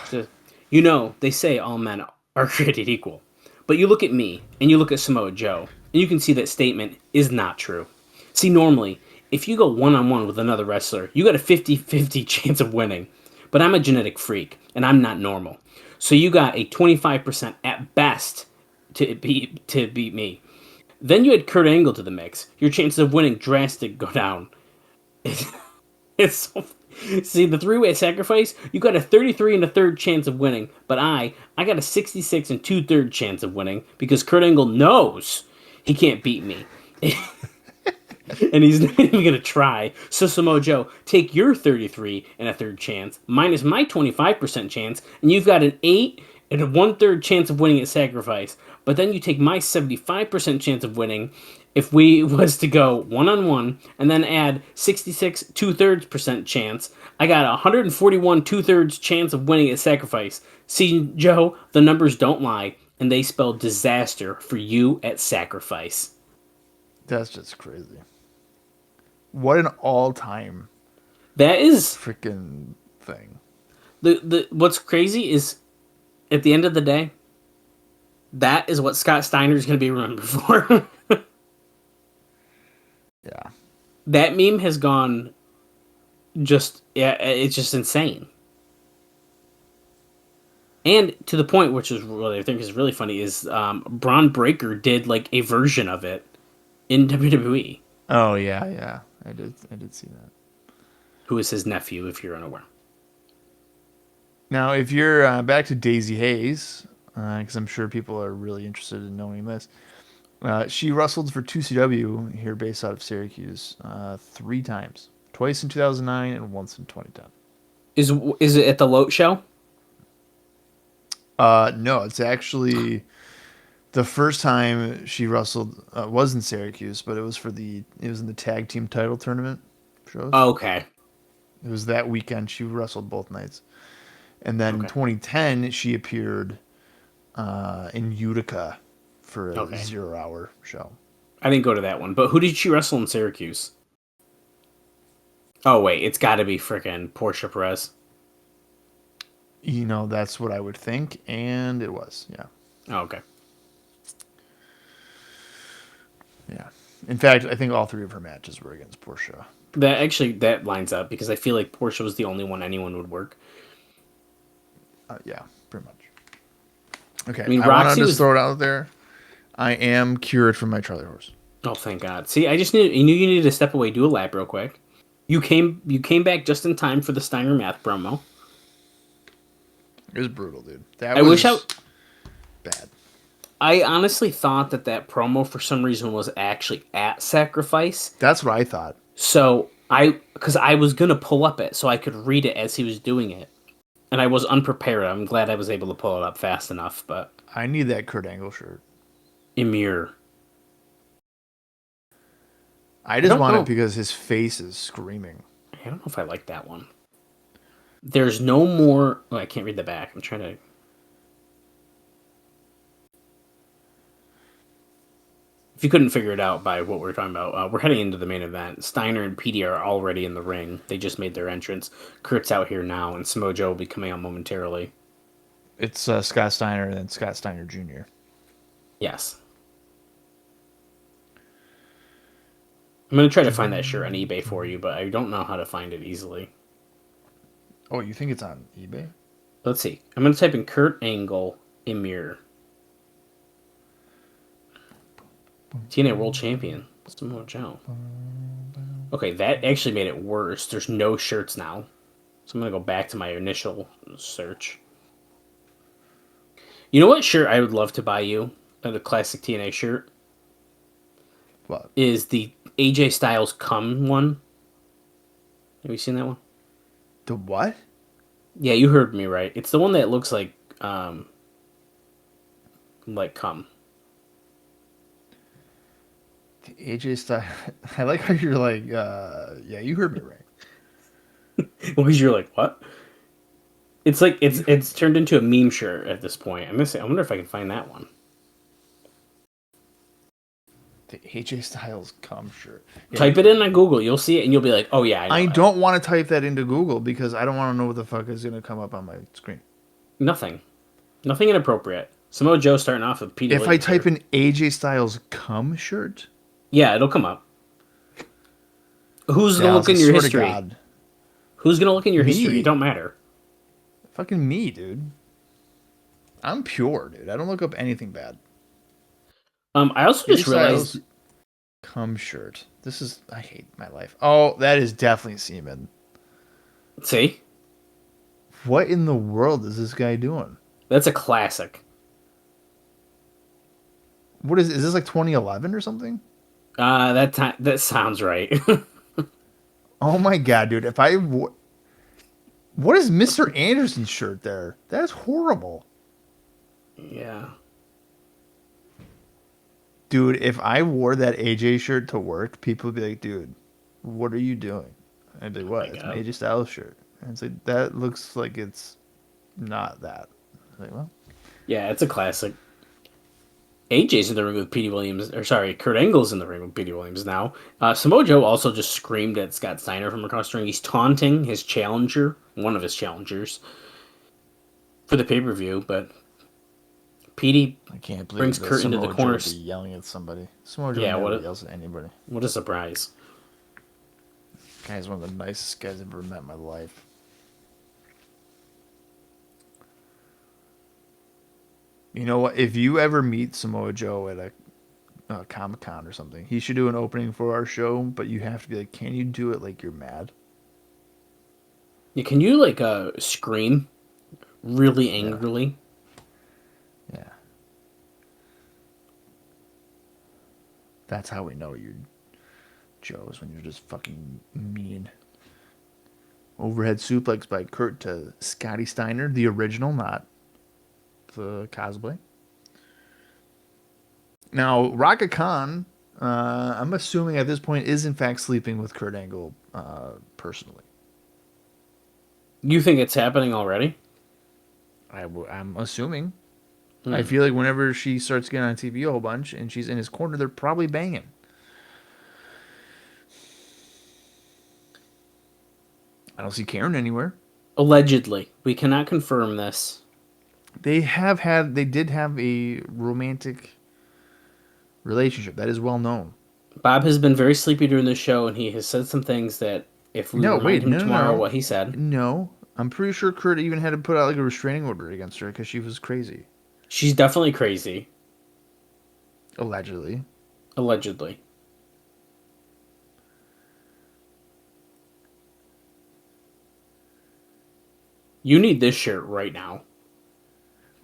so, you know, they say all men are created equal. But you look at me, and you look at Samoa Joe, And you can see that statement is not true. See, normally, if you go one-on-one with another wrestler, you got a 50-50 chance of winning. But I'm a genetic freak, and I'm not normal. So you got a 25% at best to beat me. Then you add Kurt Angle to the mix. Your chances of winning drastically go down. It's so... See, the three-way sacrifice, you got a 33 and a third chance of winning, but I got a 66 and 2/3 chance of winning because Kurt Angle knows he can't beat me. And he's not even going to try. So Samoa Joe, take your 33 and a third chance minus my 25% chance, and you've got an 8 and a 1/3 chance of winning at sacrifice. But then you take my 75% chance of winning if we was to go one-on-one, and then add 66 2/3% chance. I got a 141 2/3 chance of winning at sacrifice. See, Joe, the numbers don't lie, and they spell disaster for you at sacrifice.
That's just crazy. What an all-time
That is
freaking thing.
the what's crazy is at the end of the day, that is what Scott Steiner is going to be remembered for.
Yeah.
That meme has gone just, yeah, it's just insane. And to the point, which is really, I think is really funny, is Braun Breaker did like a version of it in WWE.
Oh yeah. I did see that.
Who is his nephew, if you're unaware.
Now, if you're back to Daizee Haze, because I'm sure people are really interested in knowing this, she wrestled for 2CW here, based out of Syracuse, 3 times, twice in 2009 and once in 2010.
Is it at the Lote show?
No, it's actually the first time she wrestled was in Syracuse, but it was in the tag team title tournament shows.
Oh, okay.
It was that weekend. She wrestled both nights. And then in 2010, she appeared in Utica for a 0-hour show.
I didn't go to that one, but who did she wrestle in Syracuse? Oh, wait, it's got to be frickin' Portia Perez.
You know, that's what I would think, and it was, yeah.
Oh, okay.
Yeah. In fact, I think all 3 of her matches were against Portia.
That lines up, because I feel like Portia was the only one anyone would work.
Yeah, pretty much. Okay,
I mean,
I
Roxy
wanted to
was...
throw it out there. I am cured from my Charlie horse.
Oh, thank God. See, you knew you needed to step away, do a lap real quick. You came back just in time for the Steiner Math promo.
It was brutal, dude. That was bad.
I honestly thought that promo for some reason was actually at Sacrifice.
That's what I thought.
So because I was gonna pull up it so I could read it as he was doing it, and I was unprepared. I'm glad I was able to pull it up fast enough. But
I need that Kurt Angle shirt.
Emir.
I just want it because his face is screaming.
I don't know if I like that one. There's no more... Oh, I can't read the back. I'm trying to... If you couldn't figure it out by what we're talking about, we're heading into the main event. Steiner and Petey are already in the ring. They just made their entrance. Kurt's out here now, and Samoa Joe will be coming out momentarily.
It's Scott Steiner and then Scott Steiner Jr.
Yes. I'm going to try to find that shirt on eBay for you, but I don't know how to find it easily.
Oh, you think it's on eBay?
Let's see. I'm going to type in Kurt Angle Emir. TNA World Champion. Samoa Joe. Okay, that actually made it worse. There's no shirts now. So I'm going to go back to my initial search. You know what shirt I would love to buy you? The classic TNA shirt?
What?
Is the AJ Styles Come one. Have you seen that one?
The what?
Yeah, you heard me right. It's the one that looks like Come.
The AJ Styles. I like how you're like, yeah, you heard me right.
Because you're like, what? It's like it's turned into a meme shirt at this point. I wonder if I can find that one.
The AJ Styles Come shirt. Yeah,
Type it in on Google. You'll see it, and you'll be like, oh yeah, I know
don't want to type that into Google because I don't want to know what the fuck is going to come up on my screen.
Nothing inappropriate. Samoa Joe starting off with Petey
If
Williams
I type
here.
in AJ Styles cum shirt,
Yeah, it'll come up. Who's going to
Dallas,
look in
I
your
swear to
history?
God.
Who's going to look in your history?
Me.
It don't matter.
Fucking me, dude. I'm pure, dude. I don't look up anything bad.
I also
AJ
just realized...
Styles cum shirt. This is... I hate my life. Oh, that is definitely semen.
See?
What in the world is this guy doing?
That's a classic.
What is this like 2011 or something?
That sounds right.
Oh my god, dude. What is Mr. Anderson's shirt there? That's horrible.
Yeah.
Dude, if I wore that AJ shirt to work, people would be like, dude, what are you doing? I'd be like, what? It's an AJ Styles shirt. And it's like, that looks like it's not that. I'm like, well.
Yeah, it's a classic. AJ's in the ring with Petey Williams, Kurt Angle's in the ring with Petey Williams now. Samoa Joe also just screamed at Scott Steiner from across the ring. He's taunting his challenger, one of his challengers, for the pay-per-view, but Petey
I can't believe
brings Kurt into the corner.
Yelling at somebody. Samoa Joe never yells at anybody.
What a surprise.
Guy's one of the nicest guys I've ever met in my life. You know what? If you ever meet Samoa Joe at a Comic-Con or something, he should do an opening for our show, but you have to be like, can you do it like you're mad?
Yeah, can you, scream really angrily?
Yeah. That's how we know you're Joe's, when you're just fucking mean. Overhead suplex by Kurt to Scotty Steiner, the original, not the cosplay. Now, Raka Khan, I'm assuming at this point, is in fact sleeping with Kurt Angle personally.
You think it's happening already?
I'm assuming. I feel like whenever she starts getting on TV a whole bunch and she's in his corner, they're probably banging. I don't see Karen anywhere.
Allegedly. We cannot confirm this.
They did have a romantic relationship. That is well known.
Bob has been very sleepy during the show, and he has said some things that if we remind him tomorrow what he said.
No. I'm pretty sure Kurt even had to put out like a restraining order against her because she was crazy.
She's definitely crazy.
Allegedly.
Allegedly. You need this shirt right now.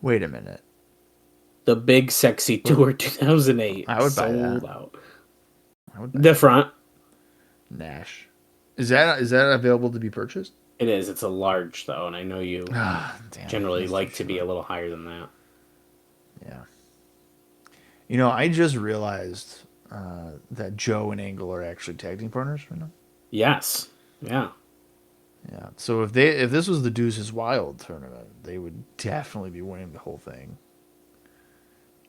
Wait a minute.
The Big Sexy Tour 2008.
I would buy that.
Sold out.
I would buy
The front.
Nash. Is that available to be purchased?
It is. It's a large, though, and I know you
Damn,
generally like to be a little higher than that.
Yeah. You know, I just realized that Joe and Angle are actually tag team partners right now.
Yes. Yeah.
Yeah. So if this was the Deuces Wild tournament, they would definitely be winning the whole thing.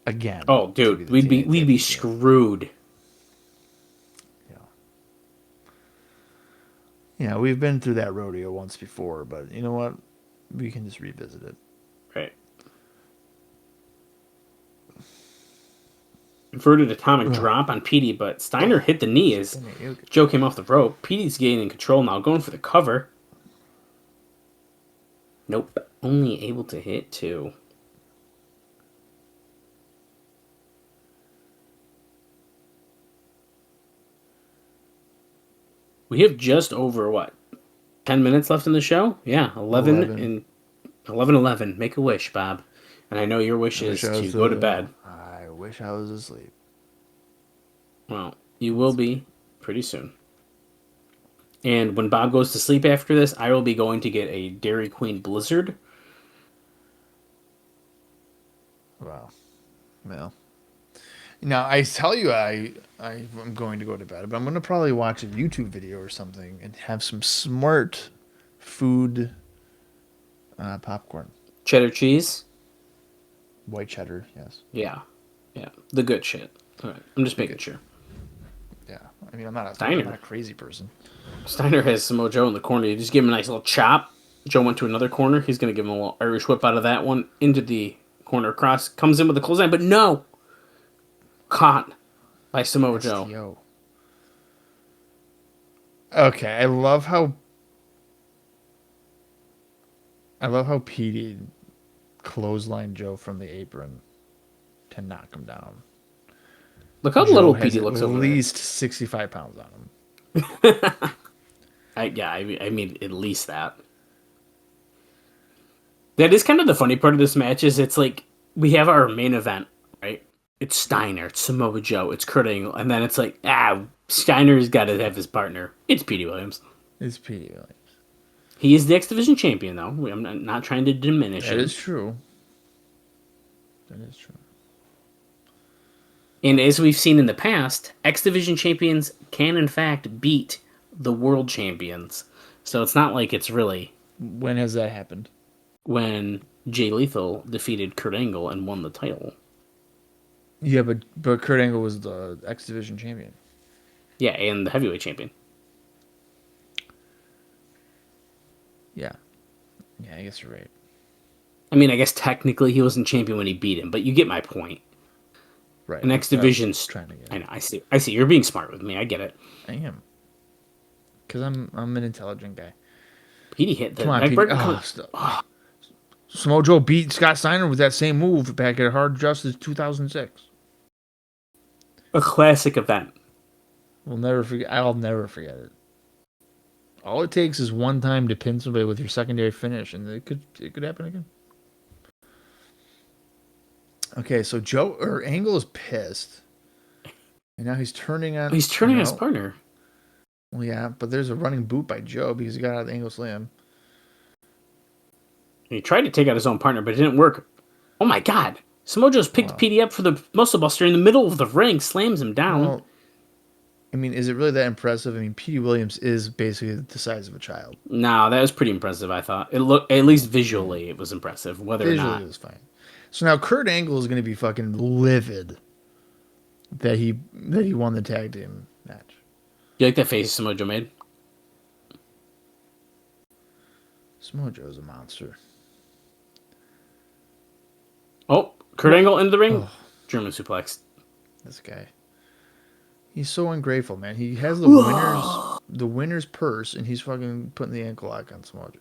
Again.
Oh, dude, we'd be screwed.
Yeah. Yeah, we've been through that rodeo once before, but you know what? We can just revisit it.
Right. Inverted atomic drop on Petey, but Steiner hit the knee as Joe came off the rope. Petey's gaining control now, going for the cover. Nope. Only able to hit 2. We have just over, 10 minutes left in the show? Yeah, 11. 11. Make a wish, Bob. And I know your wish is to go to bed.
I wish I was asleep.
Well, you will be pretty soon. And when Bob goes to sleep after this, I will be going to get a Dairy Queen Blizzard.
Wow. Well. Now, I tell you I'm going to go to bed, but I'm going to probably watch a YouTube video or something and have some smart food popcorn.
Cheddar cheese?
White cheddar, yes.
Yeah. The good shit. All right. I'm just making sure.
Yeah. I mean, I'm not a crazy person.
Steiner has Samoa Joe in the corner. You just give him a nice little chop. Joe went to another corner. He's going to give him a little Irish whip out of that one into the corner cross, comes in with a clothesline, but no! Caught by Samoa Joe.
STO. Okay, I love how Petey clotheslined Joe from the apron to knock him down.
Look how
Joe
little
has
Petey looks over
at
there.
least 65 pounds on him.
I mean, at least that. That is kind of the funny part of this match is it's like, we have our main event, right? It's Steiner, it's Samoa Joe, it's Kurt Angle, and then it's like, Steiner's got to have his partner. It's Petey Williams.
It's Petey Williams.
He is the X Division champion, though. I'm not trying to diminish him.
That is true. That is true.
And as we've seen in the past, X Division champions can, in fact, beat the world champions. So it's not like it's really...
When has that happened?
When Jay Lethal defeated Kurt Angle and won the title.
Yeah, but Kurt Angle was the X Division champion.
Yeah, and the heavyweight champion.
Yeah. Yeah, I guess you're right.
I mean, I guess technically he wasn't champion when he beat him, but you get my point.
Right.
An X Division's
trying to get.
I know. I see. You're being smart with me. I get it.
I am. Because I'm an intelligent guy.
Petey hit the
Come on,
neck
Petey.
breaker.
Samoa Joe beat Scott Steiner with that same move back at Hard Justice 2006.
A classic event.
We'll never forget. I'll never forget it. All it takes is one time to pin somebody with your secondary finish, and it could happen again. Okay, so Angle is pissed, and now he's turning on.
He's turning on his partner.
Well, yeah, but there's a running boot by Joe because he got out of the Angle Slam.
He tried to take out his own partner, but it didn't work. Oh my God! Samoa Joe's picked Petey up for the muscle buster in the middle of the ring, slams him down.
Well, I mean, is it really that impressive? I mean, Petey Williams is basically the size of a child.
No, that was pretty impressive. I thought it looked, at least visually, it was impressive. Whether or not
it was fine. So now Kurt Angle is going to be fucking livid that he won the tag team match.
You like that face Samoa Joe made?
Samoa Joe's a monster.
Oh, Kurt Angle into the ring. German suplex.
This guy. He's so ungrateful, man. He has the winner's purse, and he's fucking putting the ankle lock on Samoa Joe.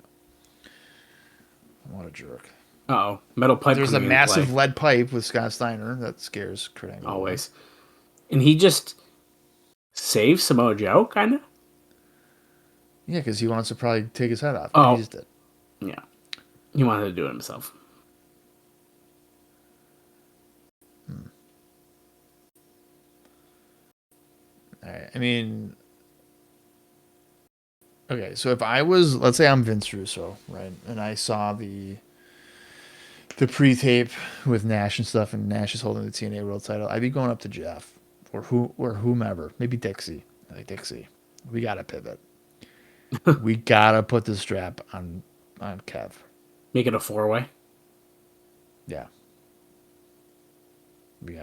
What a jerk.
Uh-oh. Metal pipe.
There's a massive lead pipe with Scott Steiner that scares Kurt Angle.
Always. And he just saves Samoa Joe, kind of?
Yeah, because he wants to probably take his head off.
Oh.
He just did.
Yeah. He wanted to do it himself.
All right. I mean, okay. So if I was, let's say I'm Vince Russo, right, and I saw the pre-tape with Nash and stuff, and Nash is holding the TNA World Title, I'd be going up to Jeff or whomever, maybe Dixie. Like Dixie, we gotta pivot. We gotta put the strap on Kev.
Make it a 4-way.
Yeah.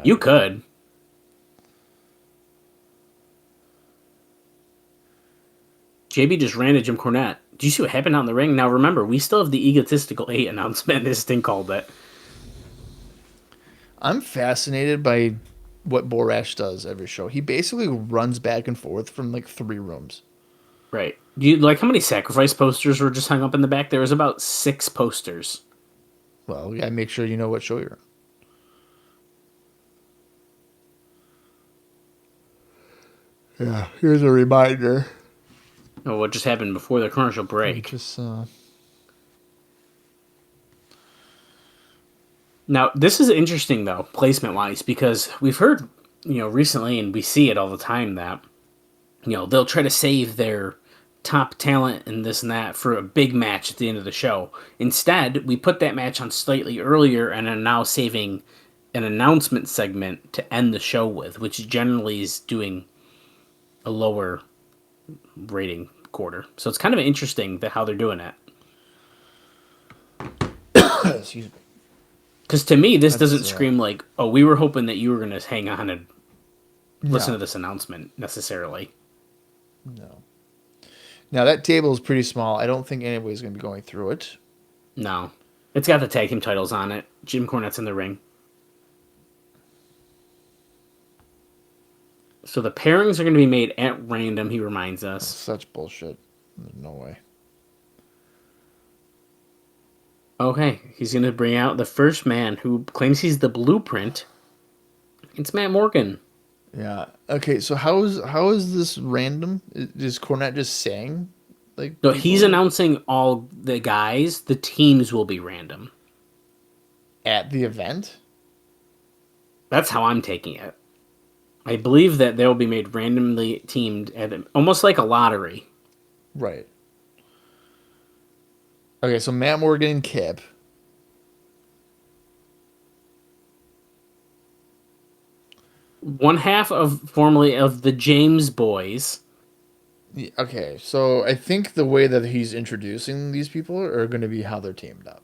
You could. JB just ran to Jim Cornette. Did you see what happened out in the ring? Now remember, we still have the Egotistical 8 announcement. This thing called it.
I'm fascinated by what Borash does every show. He basically runs back and forth from like 3 rooms.
Right. Do you like how many sacrifice posters were just hung up in the back? There was about 6 posters.
Well, you gotta make sure you know what show you're on. Yeah, here's a reminder.
Oh, what just happened before the commercial break? Now, this is interesting, though, placement-wise, because we've heard, recently, and we see it all the time, that, they'll try to save their top talent and this and that for a big match at the end of the show. Instead, we put that match on slightly earlier and are now saving an announcement segment to end the show with, which generally is doing a lower rating quarter. So it's kind of interesting how they're doing it.
Excuse me.
Because to me, this doesn't scream like, oh, we were hoping that you were going to hang on and listen to this announcement necessarily.
No. Now, that table is pretty small. I don't think anybody's going to be going through it.
No. It's got the tag team titles on it. Jim Cornette's in the ring. So the pairings are going to be made at random, he reminds us.
Such bullshit. No way.
Okay, he's going to bring out the first man who claims he's the Blueprint. It's Matt Morgan.
Yeah. Okay, so how is this random? Is Cornette just saying?
No, he's announcing all the guys. The teams will be random.
At the event?
That's how I'm taking it. I believe that they'll be made randomly teamed at almost like a lottery.
Right. Okay, so Matt Morgan and Kip.
One half formerly of the James Boys.
Okay, so I think the way that he's introducing these people are going to be how they're teamed up.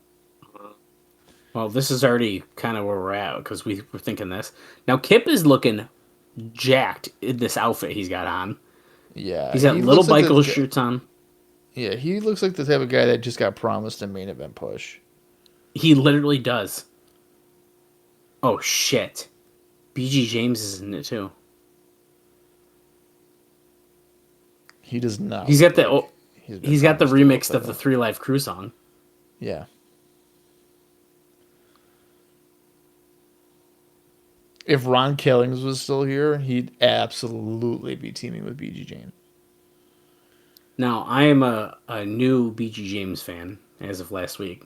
Well, this is already kind of where we're at because we were thinking this. Now, Kip is looking jacked in this outfit he's got on.
Yeah.
He's got little bicycle shirts on.
Yeah, he looks like the type of guy that just got promised a main event push.
He literally does. Oh, shit. BG James is in it, too.
He does not.
He's got the he's got the remix of the 3 Live Crew song.
Yeah. If Ron Killings was still here, he'd absolutely be teaming with BG James.
Now, I am a new BG James fan as of last week.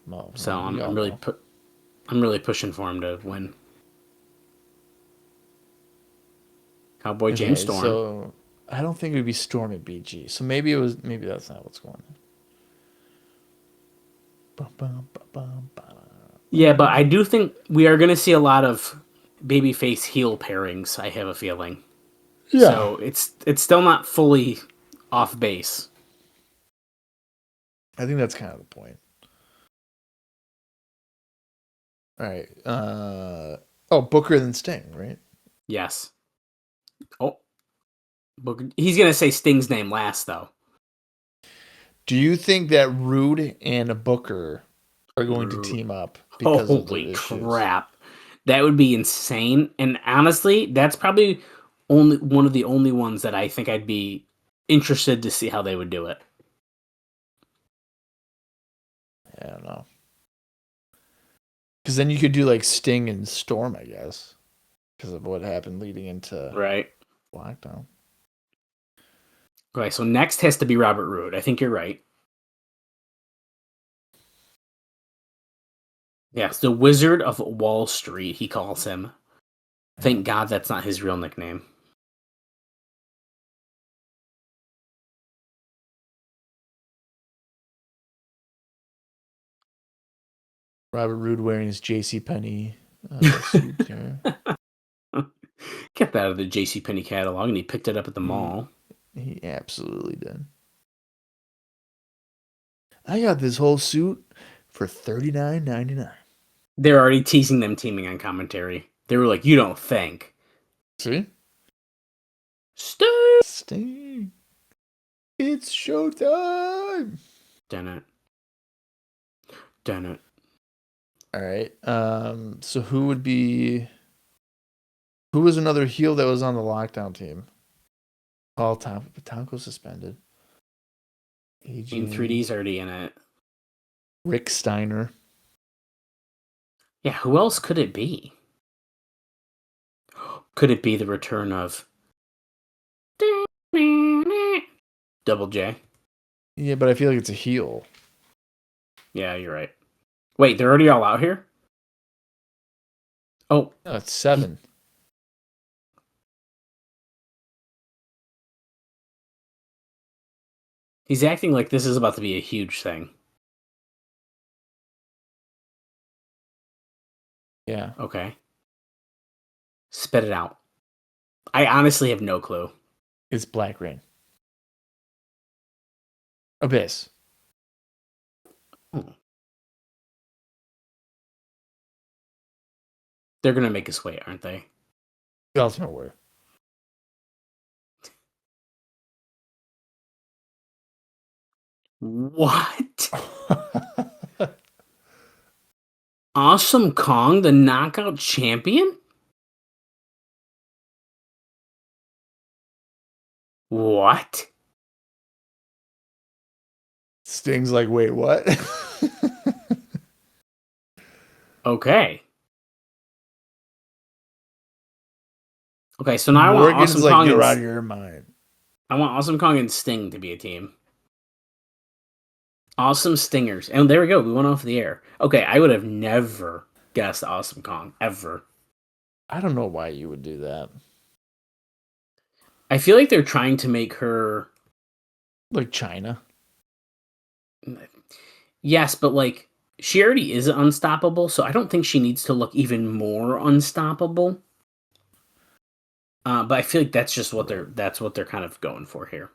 Well,
so I'm really pushing for him to win. Cowboy James Storm.
So I don't think it would be Storm at BG. So maybe that's not what's going on.
Yeah, but I do think we are going to see a lot of babyface heel pairings, I have a feeling. Yeah. So it's still not fully off base.
I think that's kind of the point. All right. Booker than Sting, right?
Yes. Oh. Booker. He's going to say Sting's name last, though.
Do you think that Rude and Booker are going to team up because of the issues?
Holy crap. That would be insane. And honestly, that's probably only one of the only ones that I think I'd be interested to see how they would do it.
I don't know. Because then you could do like Sting and Storm, I guess. Because of what happened leading into lockdown.
Okay, so next has to be Robert Roode. I think you're right. Yes, the Wizard of Wall Street, he calls him. Thank God that's not his real nickname.
Robert Roode wearing his JCPenney suit here.
Kept out of the JCPenney catalog, and he picked it up at the mall.
He absolutely did. I got this whole suit for $39.99.
They're already teasing them teaming on commentary. They were like, "You don't think?"
See?
Sting!
It's showtime!
Done it.
All right. So who was another heel that was on the lockdown team? Paul Tonko suspended.
Team 3D's already in it.
Rick Steiner.
Yeah, who else could it be? Could it be the return of Double J?
Yeah, but I feel like it's a heel.
Yeah, you're right. Wait, they're already all out here? Oh.
No, it's 7.
He's acting like this is about to be a huge thing.
Yeah.
Okay. Spit it out. I honestly have no clue.
It's Black Rain. Abyss.
They're going to make us wait, aren't they?
The Ultimate Warrior.
What? Awesome Kong, the knockout champion? What?
Sting's like, wait, what?
Okay. Okay, so now
Morgan's
I want Awesome
like,
Kong
you're
and
out of your mind.
I want Awesome Kong and Sting to be a team. Awesome Stingers. And there we go. We went off the air. Okay, I would have never guessed Awesome Kong. Ever.
I don't know why you would do that.
I feel like they're trying to make her...
Like China.
Yes, but like, she already is unstoppable, so I don't think she needs to look even more unstoppable. But I feel like that's just what they're kind of going for here.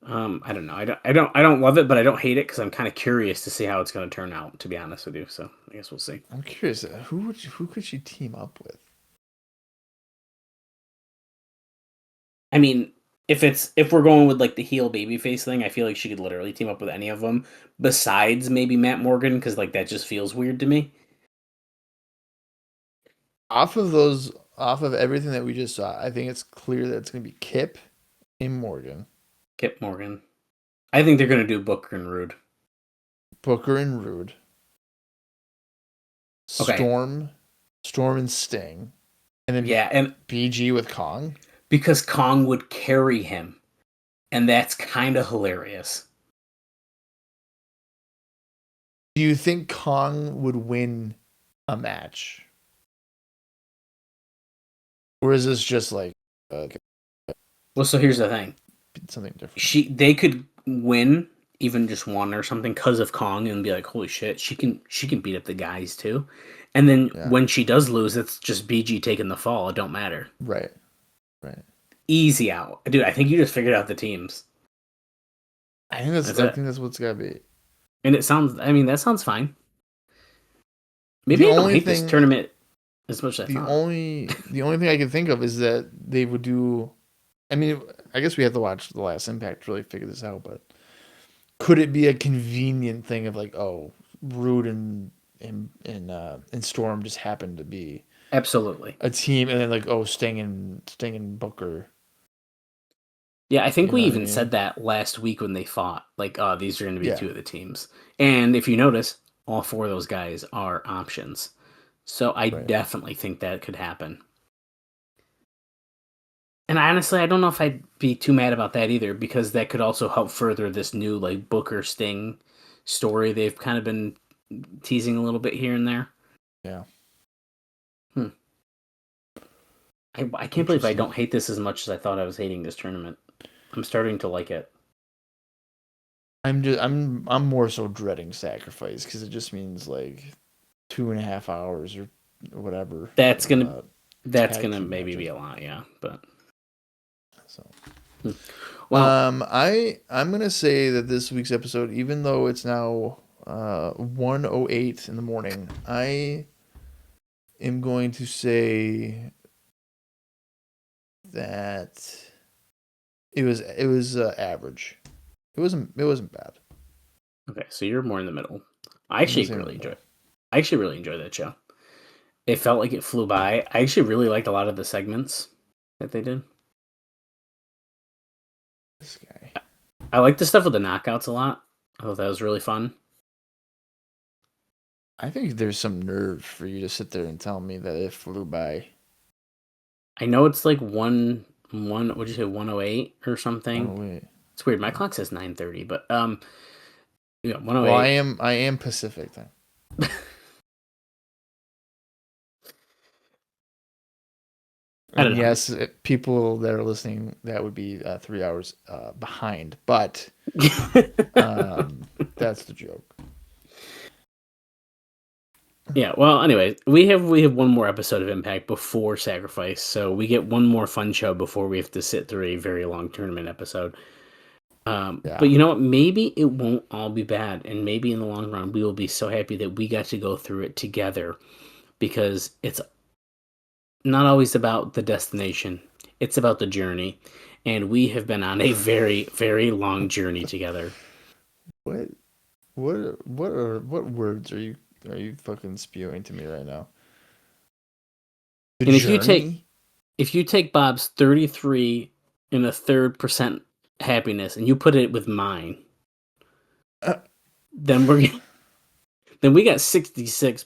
I don't know. I don't love it, but I don't hate it because I'm kind of curious to see how it's going to turn out. To be honest with you, so I guess we'll see.
I'm curious. Who could she team up with?
I mean, if we're going with like the heel babyface thing, I feel like she could literally team up with any of them besides maybe Matt Morgan because like that just feels weird to me.
Off of everything that we just saw, I think it's clear that it's going to be Kip and Morgan.
Kip Morgan. I think they're going to do Booker and Rude.
Booker and Rude.
Okay.
Storm and Sting. And then
and
BG with Kong.
Because Kong would carry him. And that's kind of hilarious.
Do you think Kong would win a match? Or is this just like...
well, so here's the thing.
Something different.
They could win even just one or something because of Kong and be like, holy shit, she can beat up the guys too. And then when she does lose, it's just BG taking the fall. It don't matter.
Right.
Easy out. Dude, I think you just figured out the teams.
I think that's what's gotta be.
And that sounds fine. Maybe I don't hate this tournament as much as I thought.
The only thing I can think of is that they would do... I mean, I guess we have to watch the last Impact to really figure this out, but could it be a convenient thing of like, oh, Rude and Storm just happened to be
absolutely
a team, and then like, oh, Sting and Booker.
Yeah, I think we even said that last week when they fought. Like, these are going to be two of the teams. And if you notice, all four of those guys are options. So I definitely think that could happen. And honestly, I don't know if I'd be too mad about that either, because that could also help further this new like Booker Sting story they've kind of been teasing a little bit here and there.
Yeah.
I can't believe I don't hate this as much as I thought I was hating this tournament. I'm starting to like it.
I'm more so dreading Sacrifice because it just means like 2.5 hours or whatever.
That's gonna maybe be a lot, yeah. But
so,
well,
I'm gonna say that this week's episode, even though it's now 1:08 in the morning, I am going to say that it was average. It wasn't bad.
Okay, so you're more in the middle. I actually really enjoyed that show. It felt like it flew by. I actually really liked a lot of the segments that they did.
This guy.
I liked the stuff with the knockouts a lot. I thought that was really fun.
I think there's some nerve for you to sit there and tell me that it flew by.
I know it's like what'd you say, 108 or something?
108.
It's weird. My clock says 9:30, but 108.
Well, I am Pacific then.
I don't know.
Yes, people that are listening, that would be 3 hours behind, but that's the joke.
Yeah, well, anyway, we have one more episode of Impact before Sacrifice, so we get one more fun show before we have to sit through a very long tournament episode. But you know what? Maybe it won't all be bad, and maybe in the long run, we will be so happy that we got to go through it together, because it's not always about the destination. It's about the journey, and we have been on a very, very long journey together.
What words are you are you fucking spewing to me right now?
And if you take Bob's 33 and a third % happiness and you put it with mine, then we got 66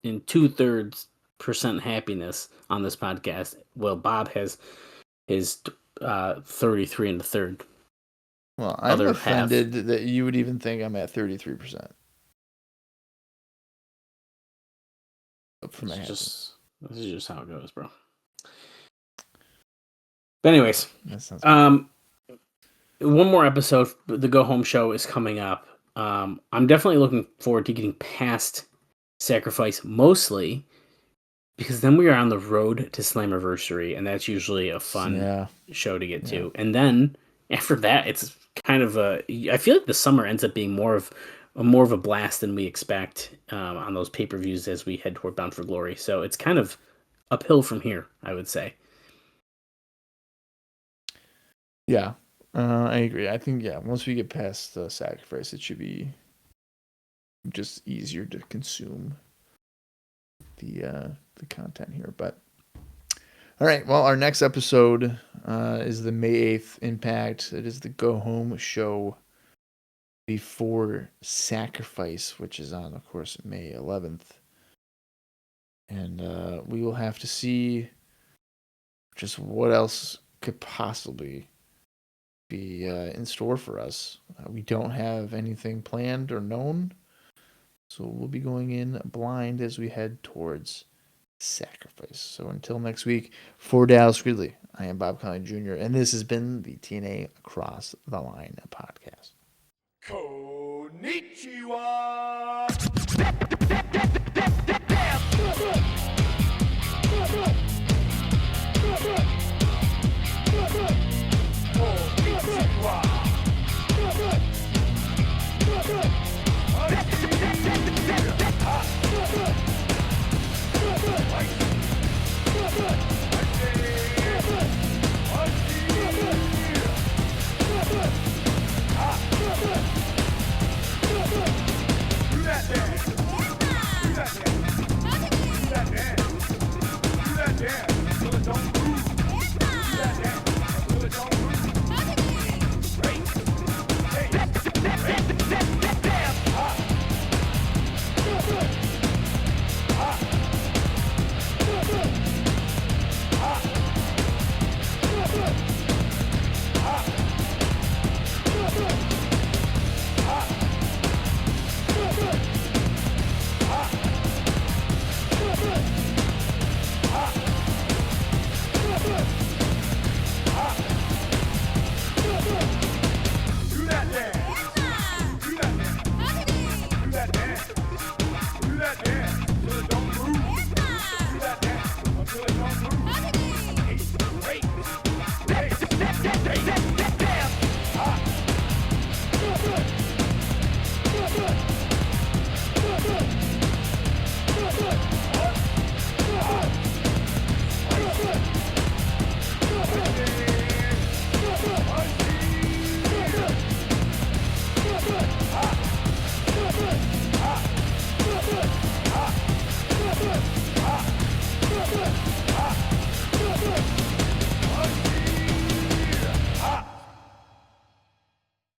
and 2/3% happiness on this podcast. Well, Bob has his 33 and a third.
Well, I'm offended that you would even think I'm at 33%.
This is just how it goes, bro. But anyways, one more episode. The Go Home show is coming up. I'm definitely looking forward to getting past Sacrifice, mostly because then we are on the road to Slammiversary, and that's usually a fun show to get to. And then after that, it's kind of I feel like the summer ends up being more of a blast than we expect on those pay-per-views as we head toward Bound for Glory. So it's kind of uphill from here, I would say.
Yeah, I agree. I think, once we get past the Sacrifice, it should be just easier to consume the content here. But all right, well, our next episode is the May 8th Impact. It is the Go Home show before Sacrifice, which is on, of course, May 11th. And we will have to see just what else could possibly be in store for us. We don't have anything planned or known, so we'll be going in blind as we head towards Sacrifice. So until next week, for Dallas Gridley, I am Bob Colling Jr., and this has been the TNA Across the Line podcast.
Konnichiwa!